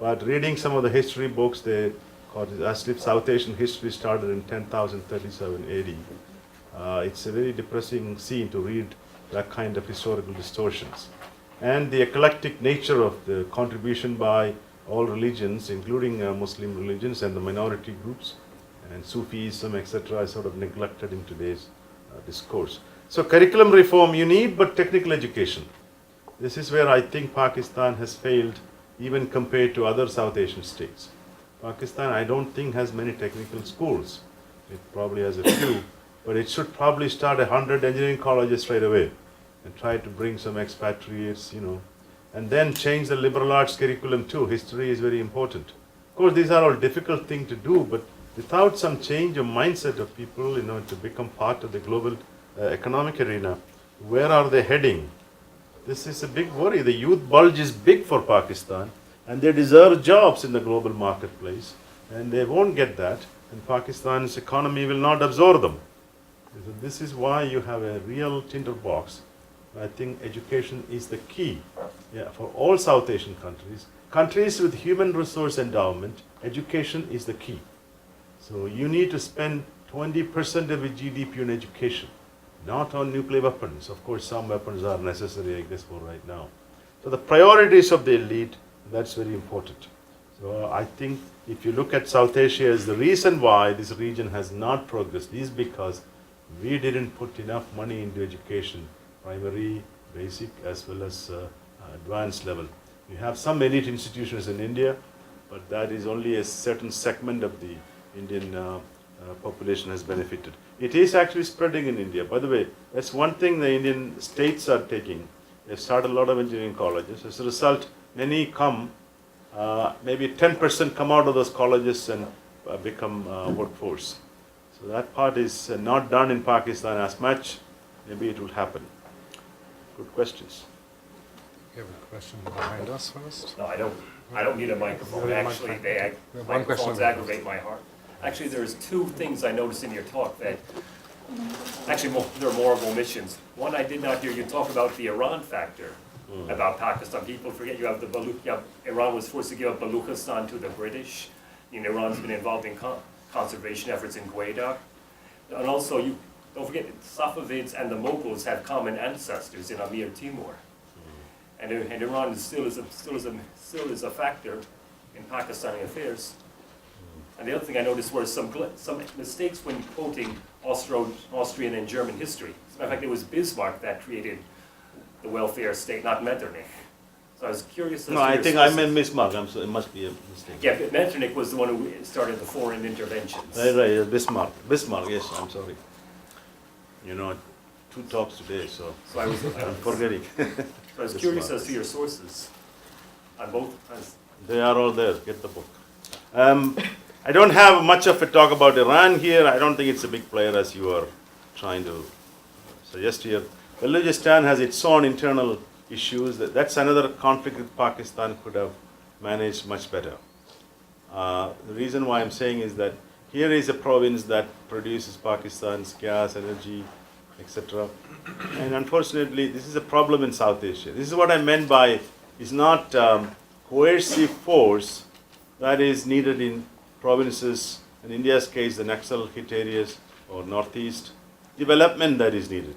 But reading some of the history books, they call it as if South Asian history started in 10,037 AD. It's a very depressing scene to read that kind of historical distortions. And the eclectic nature of the contribution by all religions, including Muslim religions and the minority groups, and Sufism, etc., is sort of neglected in today's discourse. So curriculum reform you need, but technical education. This is where I think Pakistan has failed, even compared to other South Asian states. Pakistan, I don't think, has many technical schools. It probably has a few, but it should probably start 100 engineering colleges straight away and try to bring some expatriates, and then change the liberal arts curriculum too. History is very important. Of course, these are all difficult things to do, but without some change of mindset of people, to become part of the global economic arena, where are they heading? This is a big worry. The youth bulge is big for Pakistan, and they deserve jobs in the global marketplace, and they won't get that, and Pakistan's economy will not absorb them. So this is why you have a real tinderbox. I think education is the key for all South Asian countries. Countries with human resource endowment, education is the key. So you need to spend 20% of your GDP on education, not on nuclear weapons. Of course, some weapons are necessary, I guess, for right now. So the priorities of the elite, that's very important. So I think if you look at South Asia as the reason why this region has not progressed is because we didn't put enough money into education, primary, basic, as well as advanced level. We have some elite institutions in India, but that is only a certain segment of the Indian population has benefited. It is actually spreading in India. By the way, that's one thing the Indian states are taking. They've started a lot of engineering colleges. As a result, many come, maybe 10% come out of those colleges and become workforce. So that part is not done in Pakistan as much. Maybe it will happen. good questions. You have a question behind us first? No, I don't need a microphone. You have a Actually, microphone. We have one question microphones on the aggravate my heart. Actually, there's two things I noticed in your talk that, actually, there are more omissions. One, I did not hear you talk about the Iran factor, about Pakistan. People forget you have Iran was forced to give up Baluchistan to the British. Iran's been involved in conservation efforts in Gwedak. And also, you don't forget, Safavids and the Mughals have common ancestors in Amir Timur. And Iran still is a factor in Pakistani affairs. And the other thing I noticed were some mistakes when quoting Austrian and German history. As a matter of fact, it was Bismarck that created the welfare state, not Metternich. So I was curious. No, I think I meant Bismarck. It must be a mistake. Yeah, but Metternich was the one who started the foreign interventions. Right, Bismarck. Bismarck, yes, I'm sorry. Two talks today, so So I was I'm forgetting. So I was curious as to your sources on both. They are all there. Get the book. I don't have much of a talk about Iran here. I don't think it's a big player as you are trying to suggest here. Balochistan has its own internal issues. That's another conflict that Pakistan could have managed much better. The reason why I'm saying is that here is a province that produces Pakistan's gas, energy, etc. And unfortunately, this is a problem in South Asia. This is what I meant by it's not coercive force that is needed in provinces, in India's case, the Naxal hit areas or northeast, development that is needed.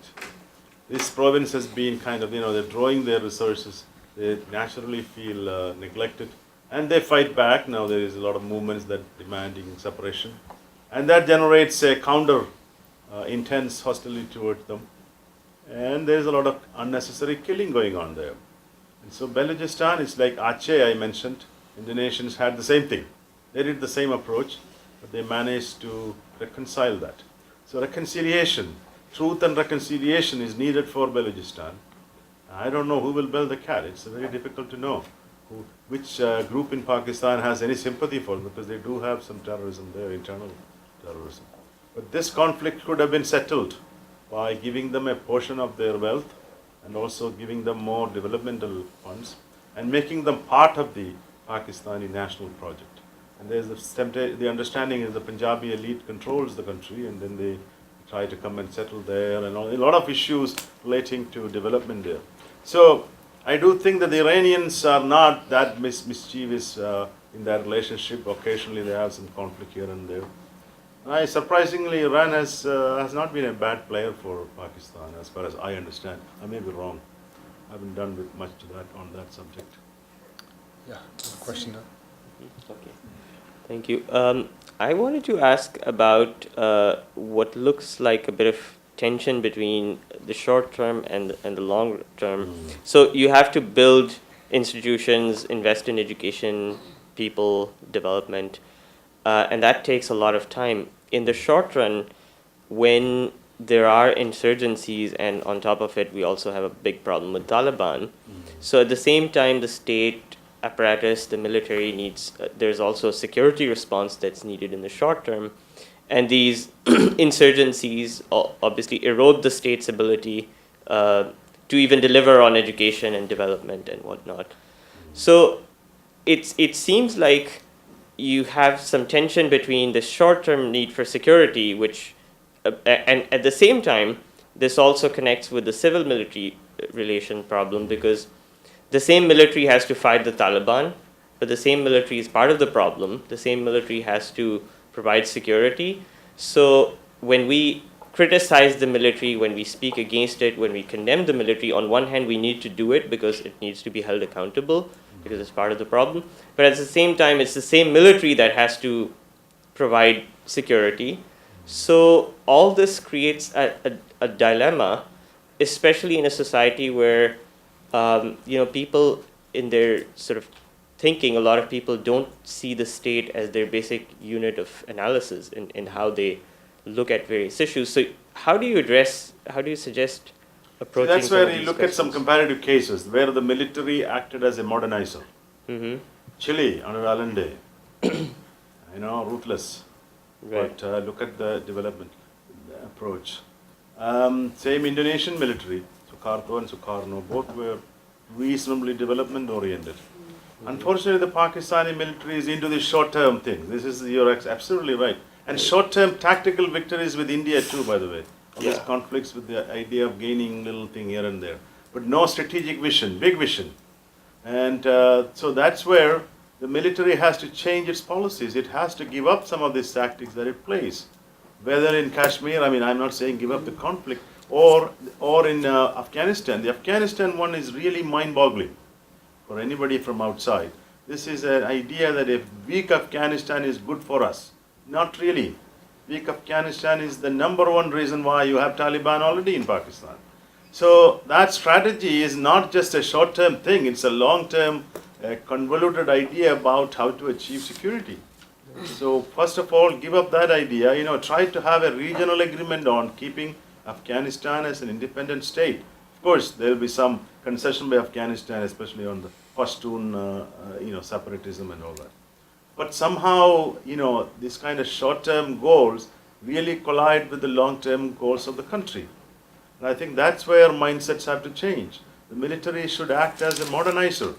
This province has been kind of, they're drawing their resources, they naturally feel neglected, and they fight back. Now there is a lot of movements that demanding separation, and that generates a counter intense hostility towards them, and there is a lot of unnecessary killing going on there. And so Balochistan is like Aceh I mentioned. Indonesians had the same thing. They did the same approach, but they managed to reconcile that. So reconciliation, truth and reconciliation is needed for Balochistan. I don't know who will build the cat. It's very difficult to know which group in Pakistan has any sympathy for them, because they do have some terrorism there, internal terrorism. But this conflict could have been settled by giving them a portion of their wealth and also giving them more developmental funds and making them part of the Pakistani national project. And there's the understanding is the Punjabi elite controls the country, and then they try to come and settle there, and a lot of issues relating to development there. So I do think that the Iranians are not that mischievous in their relationship. Occasionally they have some conflict here and there. Surprisingly, Iran has not been a bad player for Pakistan, as far as I understand. I may be wrong. I haven't done with much to that on that subject. Yeah, a question now. Okay, thank you. I wanted to ask about what looks like a bit of tension between the short term and the long term. So you have to build institutions, invest in education, people, development, and that takes a lot of time. In the short run, when there are insurgencies, and on top of it, we also have a big problem with Taliban. So at the same time, the state apparatus, the military needs, there's also a security response that's needed in the short term. And these insurgencies obviously erode the state's ability to even deliver on education and development and whatnot. So it seems like you have some tension between the short-term need for security, which, and at the same time, this also connects with the civil-military relation problem, because the same military has to fight the Taliban, but the same military is part of the problem. The same military has to provide security. So when we criticize the military, when we speak against it, when we condemn the military, on one hand, we need to do it because it needs to be held accountable, because it's part of the problem. But at the same time, it's the same military that has to provide security. So all this creates a dilemma, especially in a society where people in their sort of thinking, a lot of people don't see the state as their basic unit of analysis in how they look at various issues. So how do you suggest approaching That's where these you look at some questions? comparative cases where the military acted as a modernizer. Mm-hmm. Chile under Allende, ruthless. Right. But look at the development approach. Same Indonesian military. So Sukarno and Sukarno, both were reasonably development oriented. Unfortunately, the Pakistani military is into these short-term things. You're absolutely right. And short-term tactical victories with India too, by the way. All these conflicts with the idea of gaining little thing here and there. But no strategic vision, big vision. And so that's where the military has to change its policies. It has to give up some of these tactics that it plays. Whether in Kashmir, I mean, I'm not saying give up the conflict, or in Afghanistan. The Afghanistan one is really mind-boggling for anybody from outside. This is an idea that a weak Afghanistan is good for us. Not really. Weak Afghanistan is the #1 reason why you have Taliban already in Pakistan. So that strategy is not just a short-term thing, it's a long-term convoluted idea about how to achieve security. So first of all, give up that idea, try to have a regional agreement on keeping Afghanistan as an independent state. Of course, there will be some concession by Afghanistan, especially on the Pashtun, separatism and all that. But somehow, these kind of short-term goals really collide with the long-term goals of the country. And I think that's where mindsets have to change. The military should act as a modernizer.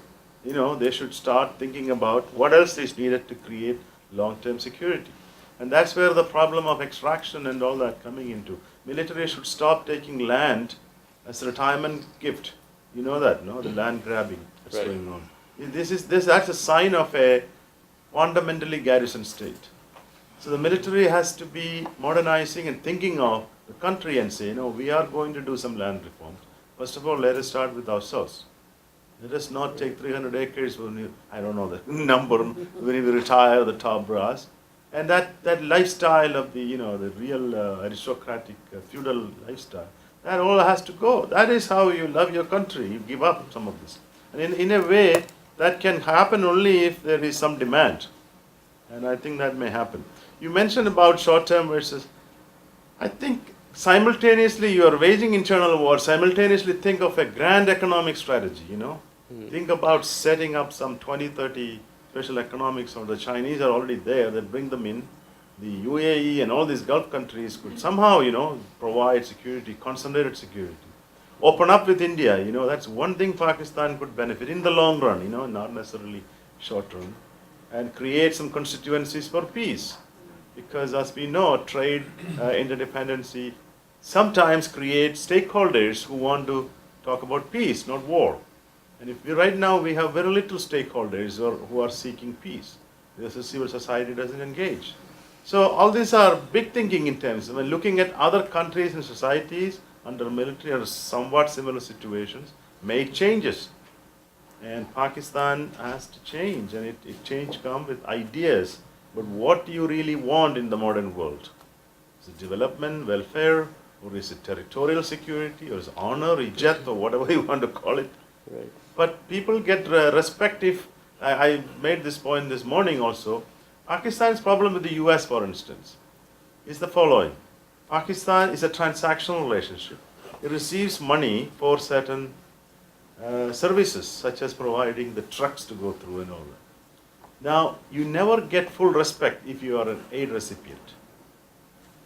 They should start thinking about what else is needed to create long-term security. And that's where the problem of extraction and all that coming into. Military should stop taking land as a retirement gift. You know that, no? The land grabbing that's going on. That's a sign of a fundamentally garrison state. So the military has to be modernizing and thinking of the country and say, we are going to do some land reforms. First of all, let us start with ourselves. Let us not take 300 acres when I don't know the number, when we retire the top brass. And that lifestyle of the real aristocratic feudal lifestyle, that all has to go. That is how you love your country. You give up some of this. And in a way, that can happen only if there is some demand. And I think that may happen. You mentioned about short-term versus, I think simultaneously you are waging internal war, simultaneously think of a grand economic strategy, Think about setting up some 20, 30 special economics, or the Chinese are already there, they bring them in. The UAE and all these Gulf countries could somehow, provide security, concentrated security. Open up with India, that's one thing Pakistan could benefit in the long run, not necessarily short run. And create some constituencies for peace. Because as we know, trade, interdependency, sometimes create stakeholders who want to talk about peace, not war. And right now we have very little stakeholders who are seeking peace. The civil society doesn't engage. So all these are big thinking in terms of looking at other countries and societies under military or somewhat similar situations, make changes. And Pakistan has to change, and change comes with ideas. But what do you really want in the modern world? Is it development, welfare, or is it territorial security, or is it honor, ijat, or whatever you want to call it? Right. But people get respect if, I made this point this morning also, Pakistan's problem with the US, for instance, is the following. Pakistan is a transactional relationship. It receives money for certain services, such as providing the trucks to go through and all that. Now, you never get full respect if you are an aid recipient.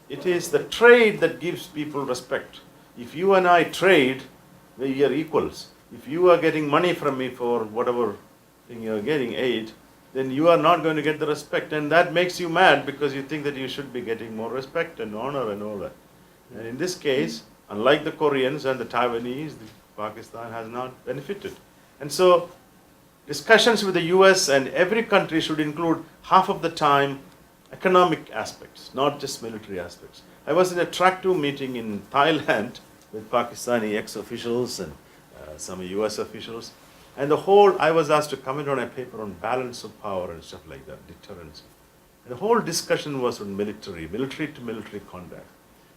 It is the trade that gives people respect. If you and I trade, we are equals. If you are getting money from me for whatever thing you are getting, aid, then you are not going to get the respect. And that makes you mad because you think that you should be getting more respect and honor and all that. And in this case, unlike the Koreans and the Taiwanese, Pakistan has not benefited. And so discussions with the US and every country should include half of the time economic aspects, not just military aspects. I was in a track 2 meeting in Thailand with Pakistani ex-officials and some US officials. And I was asked to comment on a paper on balance of power and stuff like that, deterrence. And the whole discussion was on military to military conduct.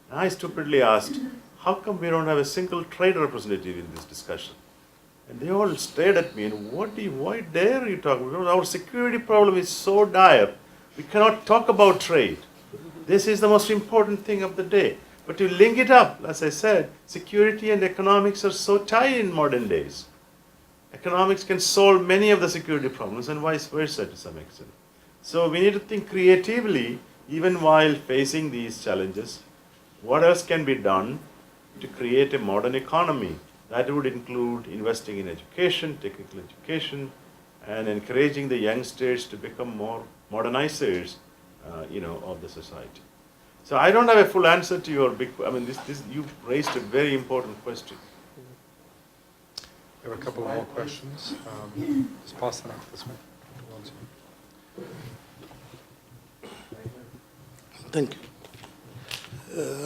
And I stupidly asked, how come we don't have a single trade representative in this discussion? And they all stared at me and why dare you talk? Because our security problem is so dire, we cannot talk about trade. This is the most important thing of the day. But to link it up, as I said, security and economics are so tied in modern days. Economics can solve many of the security problems and vice versa to some extent. So we need to think creatively, even while facing these challenges. What else can be done to create a modern economy That would include investing in education, technical education, and encouraging the youngsters to become more modernizers, of the society. So I don't have a full answer to your big. I mean, you raised a very important question. There were a couple more questions. Just pass them out this way. Thank you.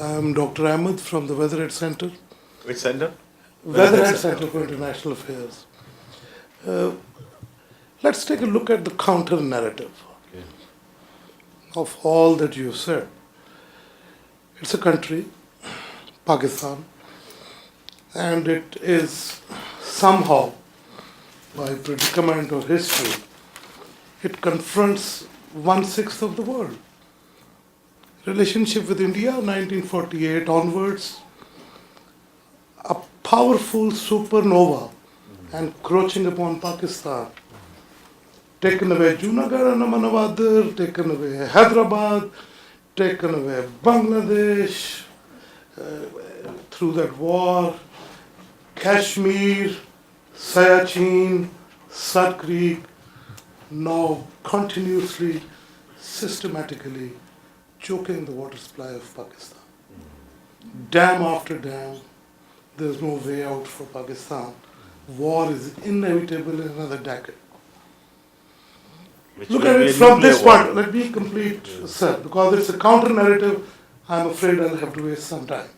I'm Dr. Ahmed from the Weatherhead Center. Which center? Weatherhead Center for International Affairs. Let's take a look at the counter narrative of all that you've said. It's a country, Pakistan, and it is somehow, by predicament or history, it confronts 1/6 of the world. Relationship with India, 1948 onwards, a powerful supernova encroaching upon Pakistan, taken away Junagadh and Amanabad, taken away Hyderabad, taken away Bangladesh through that war, Kashmir, Siachen, Sar Creek, now continuously, systematically choking the water supply of Pakistan. Dam after dam, there's no way out for Pakistan. War is inevitable in another decade. Look at it from this point. Let me complete, sir, because it's a counter narrative. I'm afraid I'll have to waste some time.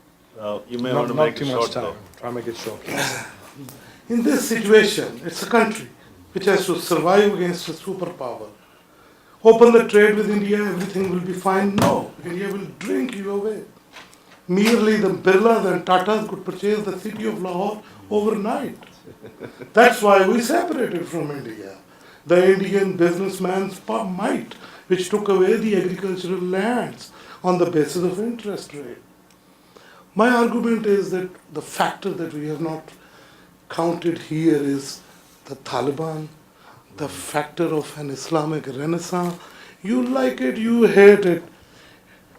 You may want to Not make too it much short, time. though. Try and make it short. In this situation, it's a country which has to survive against a superpower. Open the trade with India, everything will be fine. No, India will drink you away. Merely the Birlas and Tatas could purchase the city of Lahore overnight. That's why we separated from India. The Indian businessman's might, which took away the agricultural lands on the basis of interest rate. My argument is that the factor that we have not counted here is the Taliban, the factor of an Islamic renaissance. You like it, you hate it.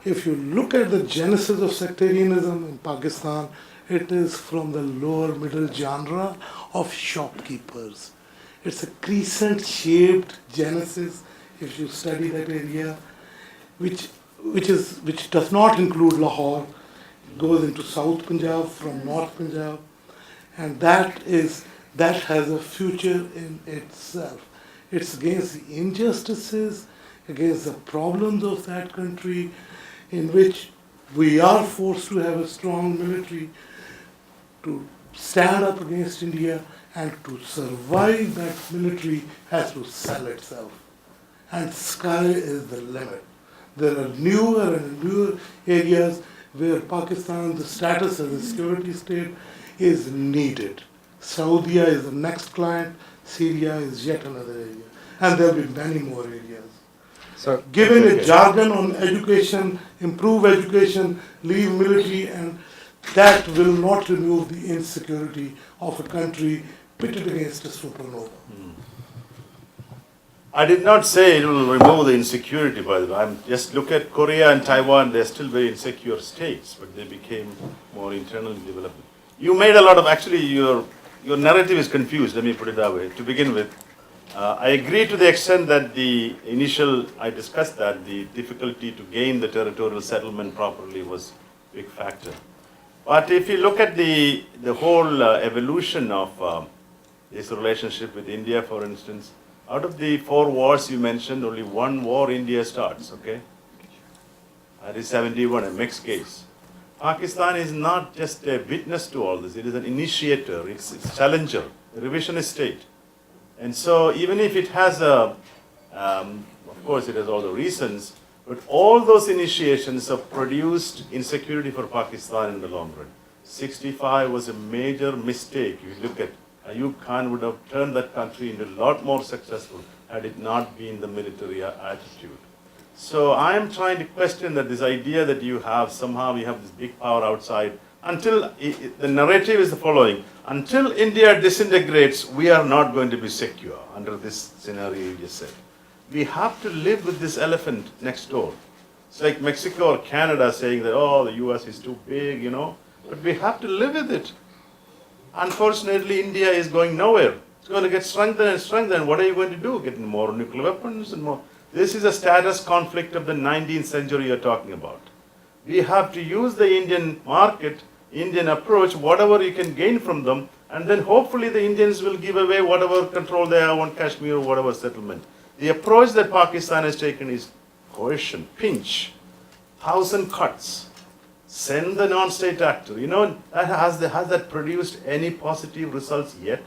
If you look at the genesis of sectarianism in Pakistan, it is from the lower middle genre of shopkeepers. It's a crescent-shaped genesis, if you study that area, which does not include Lahore. It goes into South Punjab from North Punjab, and that has a future in itself. It's against the injustices, against the problems of that country, in which we are forced to have a strong military to stand up against India, and to survive that military has to sell itself. And sky is the limit. There are newer and newer areas where Pakistan, the status as a security state, is needed. Saudi is the next client, Syria is yet another area. And there will be many more areas. So, Giving a jargon on education, improve education, leave military, and that will not remove the insecurity of a country pitted against a supernova. I did not say it will remove the insecurity, by the way. Just look at Korea and Taiwan, they're still very insecure states, but they became more internally developed. You made a lot of, actually, your narrative is confused, let me put it that way. To begin with, I agree to the extent that I discussed that the difficulty to gain the territorial settlement properly was a big factor. But if you look at the whole evolution of this relationship with India, for instance, out of the 4 wars you mentioned, only 1 war India starts, okay? That is 71, a mixed case. Pakistan is not just a witness to all this, it is an initiator, it's a challenger, a revisionist state. And so even if it has of course it has all the reasons, but all those initiations have produced insecurity for Pakistan in the long run. 65 was a major mistake. If you look at Ayub Khan would have turned that country into a lot more successful had it not been the military attitude. So I am trying to question that this idea that you have, somehow we have this big power outside, until the narrative is the following: until India disintegrates, we are not going to be secure under this scenario you just said. We have to live with this elephant next door. It's like Mexico or Canada saying that, oh, the US is too big, but we have to live with it. unfortunately, India is going nowhere. It's going to get strengthened and strengthened. What are you going to do? Get more nuclear weapons and more? This is a status conflict of the 19th century you're talking about. We have to use the Indian market, Indian approach, whatever you can gain from them, and then hopefully the Indians will give away whatever control they have on Kashmir or whatever settlement. The approach that Pakistan has taken is coercion, pinch, 1,000 cuts, send the non-state actor. You know, has that produced any positive results yet?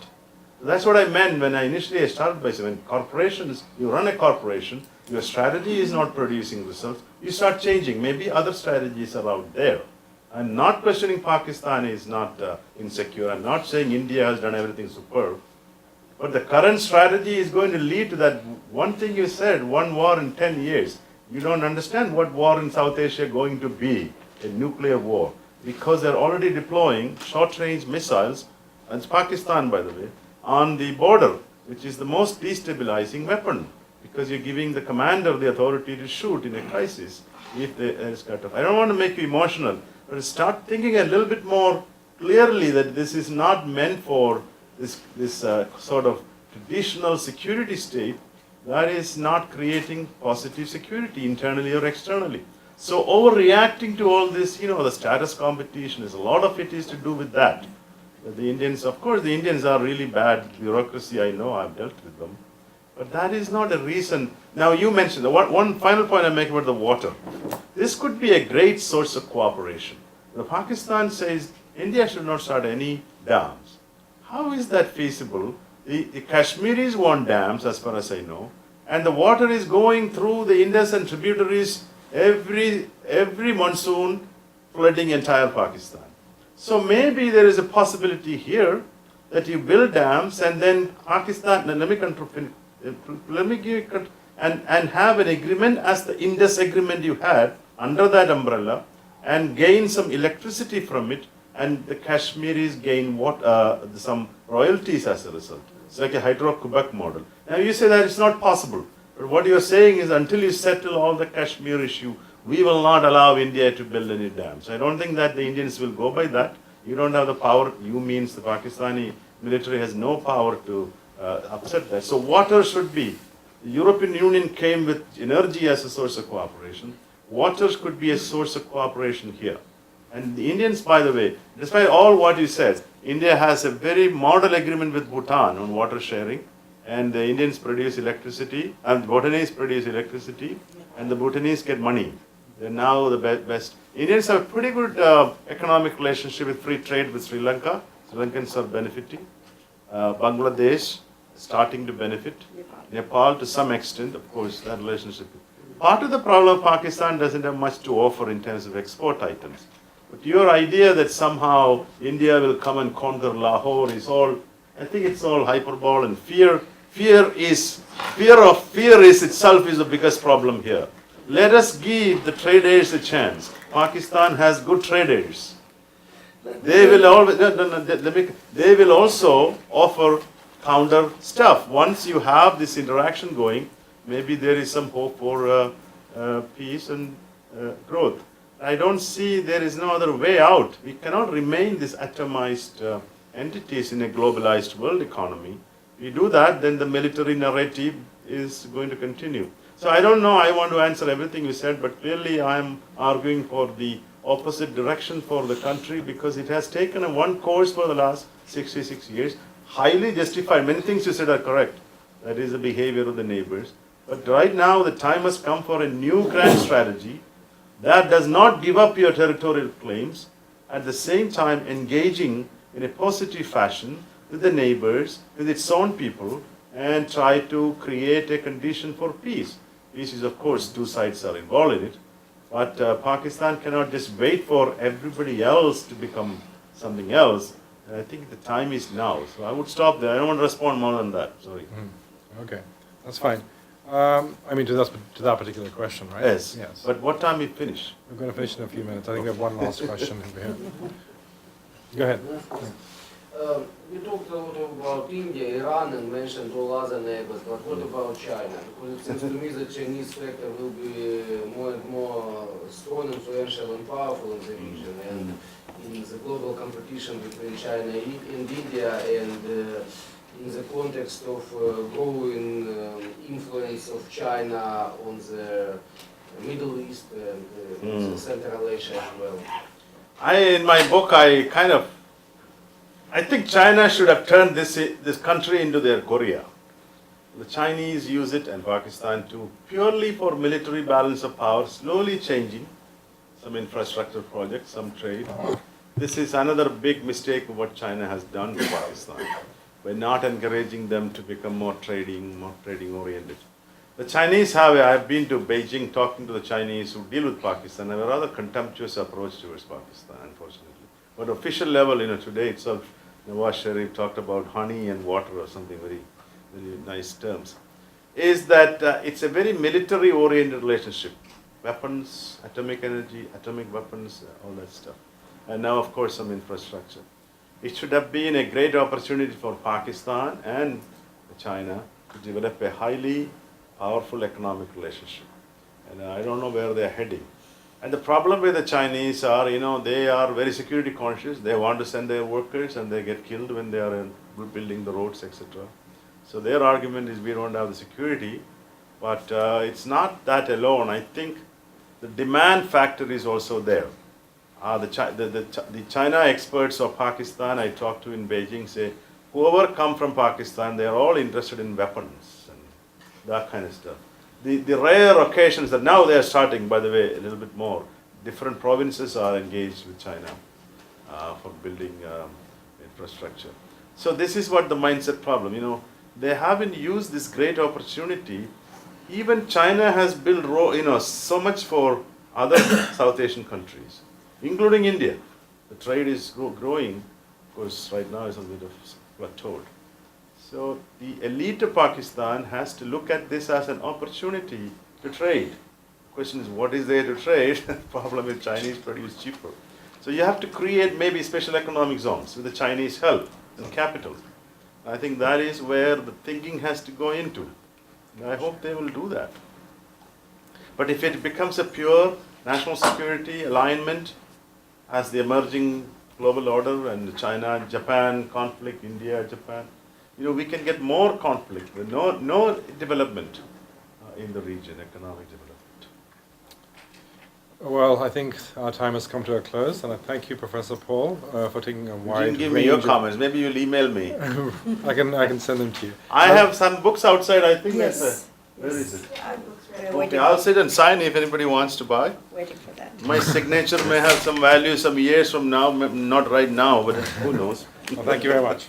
That's what I meant when I initially started by saying, corporations, you run a corporation, your strategy is not producing results, you start changing. Maybe other strategies are out there. I'm not questioning Pakistan is not insecure. I'm not saying India has done everything superb. But the current strategy is going to lead to that one thing you said, one war in 10 years. You don't understand what war in South Asia is going to be, a nuclear war. Because they're already deploying short-range missiles, and it's Pakistan, by the way, on the border, which is the most destabilizing weapon. Because you're giving the commander the authority to shoot in a crisis if there is cut off. I don't want to make you emotional, but start thinking a little bit more clearly that this is not meant for this sort of traditional security state that is not creating positive security internally or externally. So overreacting to all this, you know, the status competition is a lot of it is to do with that. The Indians, of course, the Indians are really bad bureaucracy. I know, I've dealt with them. But that is not a reason. Now you mentioned, one final point I make about the water. This could be a great source of cooperation. The Pakistan says India should not start any dams. How is that feasible? The Kashmiris want dams, as far as I know, and the water is going through the Indus and tributaries every monsoon, flooding entire Pakistan. So maybe there is a possibility here that you build dams and then Pakistan, let me give you, and have an agreement as the Indus agreement you had under that umbrella and gain some electricity from it, and the Kashmiris gain some royalties as a result. It's like a Hydro-Quebec model. Now you say that it's not possible, but what you're saying is until you settle all the Kashmir issue, we will not allow India to build any dams. I don't think that the Indians will go by that. You don't have the power, you means the Pakistani military has no power to upset that. So water should be, the European Union came with energy as a source of cooperation. Water could be a source of cooperation here. And the Indians, by the way, despite all what you said, India has a very model agreement with Bhutan on water sharing. And the Indians produce electricity, and the Bhutanese produce electricity, and the Bhutanese get money. They're now the best. Indians have a pretty good economic relationship with free trade with Sri Lanka. Sri Lankans are benefiting. Bangladesh starting to benefit. Nepal to some extent, of course, that relationship. Part of the problem, Pakistan doesn't have much to offer in terms of export items. But your idea that somehow India will come and conquer Lahore is all, I think it's all hyperbole and fear. Fear is itself is the biggest problem here. Let us give the traders a chance. Pakistan has good traders. They will always, they will also offer counter stuff. Once you have this interaction going, maybe there is some hope for peace and growth. I don't see there is no other way out. We cannot remain these atomized entities in a globalized world economy. If we do that, then the military narrative is going to continue. So I don't know, I want to answer everything you said, but clearly I am arguing for the opposite direction for the country because it has taken a one course for the last 66 years, highly justified. Many things you said are correct. That is the behavior of the neighbors. But right now the time has come for a new grand strategy that does not give up your territorial claims, at the same time engaging in a positive fashion with the neighbors, with its own people, and try to create a condition for peace. Peace is, of course, two sides are involved in it, but Pakistan cannot just wait for everybody else to become something else. And I think the time is now. So I would stop there. I don't want to respond more than that. Sorry. Okay, that's fine. I mean, to that particular question, right? Yes. Yes. But what time we finish? We're going to finish in a few minutes. I think we have one last question over here. Go ahead. You talked a lot about India, Iran, and mentioned all other neighbors, but what about China? Because it seems to me the Chinese factor will be more and more strong, influential, and powerful in the region. And in the global competition between China and India, and in the context of growing influence of China on the Middle East and Central Asia as well? In my book, I think China should have turned this country into their Korea. The Chinese use it, and Pakistan too, purely for military balance of power, slowly changing some infrastructure projects, some trade. This is another big mistake of what China has done to Pakistan by not encouraging them to become more trading oriented. The Chinese I've been to Beijing talking to the Chinese who deal with Pakistan, have a rather contemptuous approach towards Pakistan, unfortunately. But official level, today itself, Nawaz Sharif talked about honey and water or something very nice terms, is that it's a very military oriented relationship. Weapons, atomic energy, atomic weapons, all that stuff. And now, of course, some infrastructure. It should have been a great opportunity for Pakistan and China to develop a highly powerful economic relationship. And I don't know where they're heading. And the problem with the Chinese are, they are very security conscious. They want to send their workers and they get killed when they are building the roads, etc. So their argument is we don't have the security, but it's not that alone. I think the demand factor is also there. The China experts of Pakistan I talked to in Beijing say, whoever come from Pakistan, they are all interested in weapons and that kind of stuff. The rare occasions that now they are starting, by the way, a little bit more, different provinces are engaged with China for building infrastructure. So this is what the mindset problem, they haven't used this great opportunity. Even China has built, so much for other South Asian countries, including India. The trade is growing, of course, right now is a bit of plateaued. So the elite of Pakistan has to look at this as an opportunity to trade. The question is, what is there to trade? The problem is Chinese produce cheaper. So you have to create maybe special economic zones with the Chinese help and capital. I think that is where the thinking has to go into. And I hope they will do that. But if it becomes a pure national security alignment as the emerging global order and China, Japan conflict, India, Japan, we can get more conflict, with no development in the region, economic development. Well, I think our time has come to a close, and I thank you, Professor Paul, for taking a You wide can give me your range of- comments. Maybe you'll email me. I can send them to you. I have some books outside. I think Yes. that's where is it? We're Okay, waiting, I'll sit and sign if anybody wants to buy. waiting for that. My signature may have some value some years from now, not right now, but who knows? Well, thank you very much.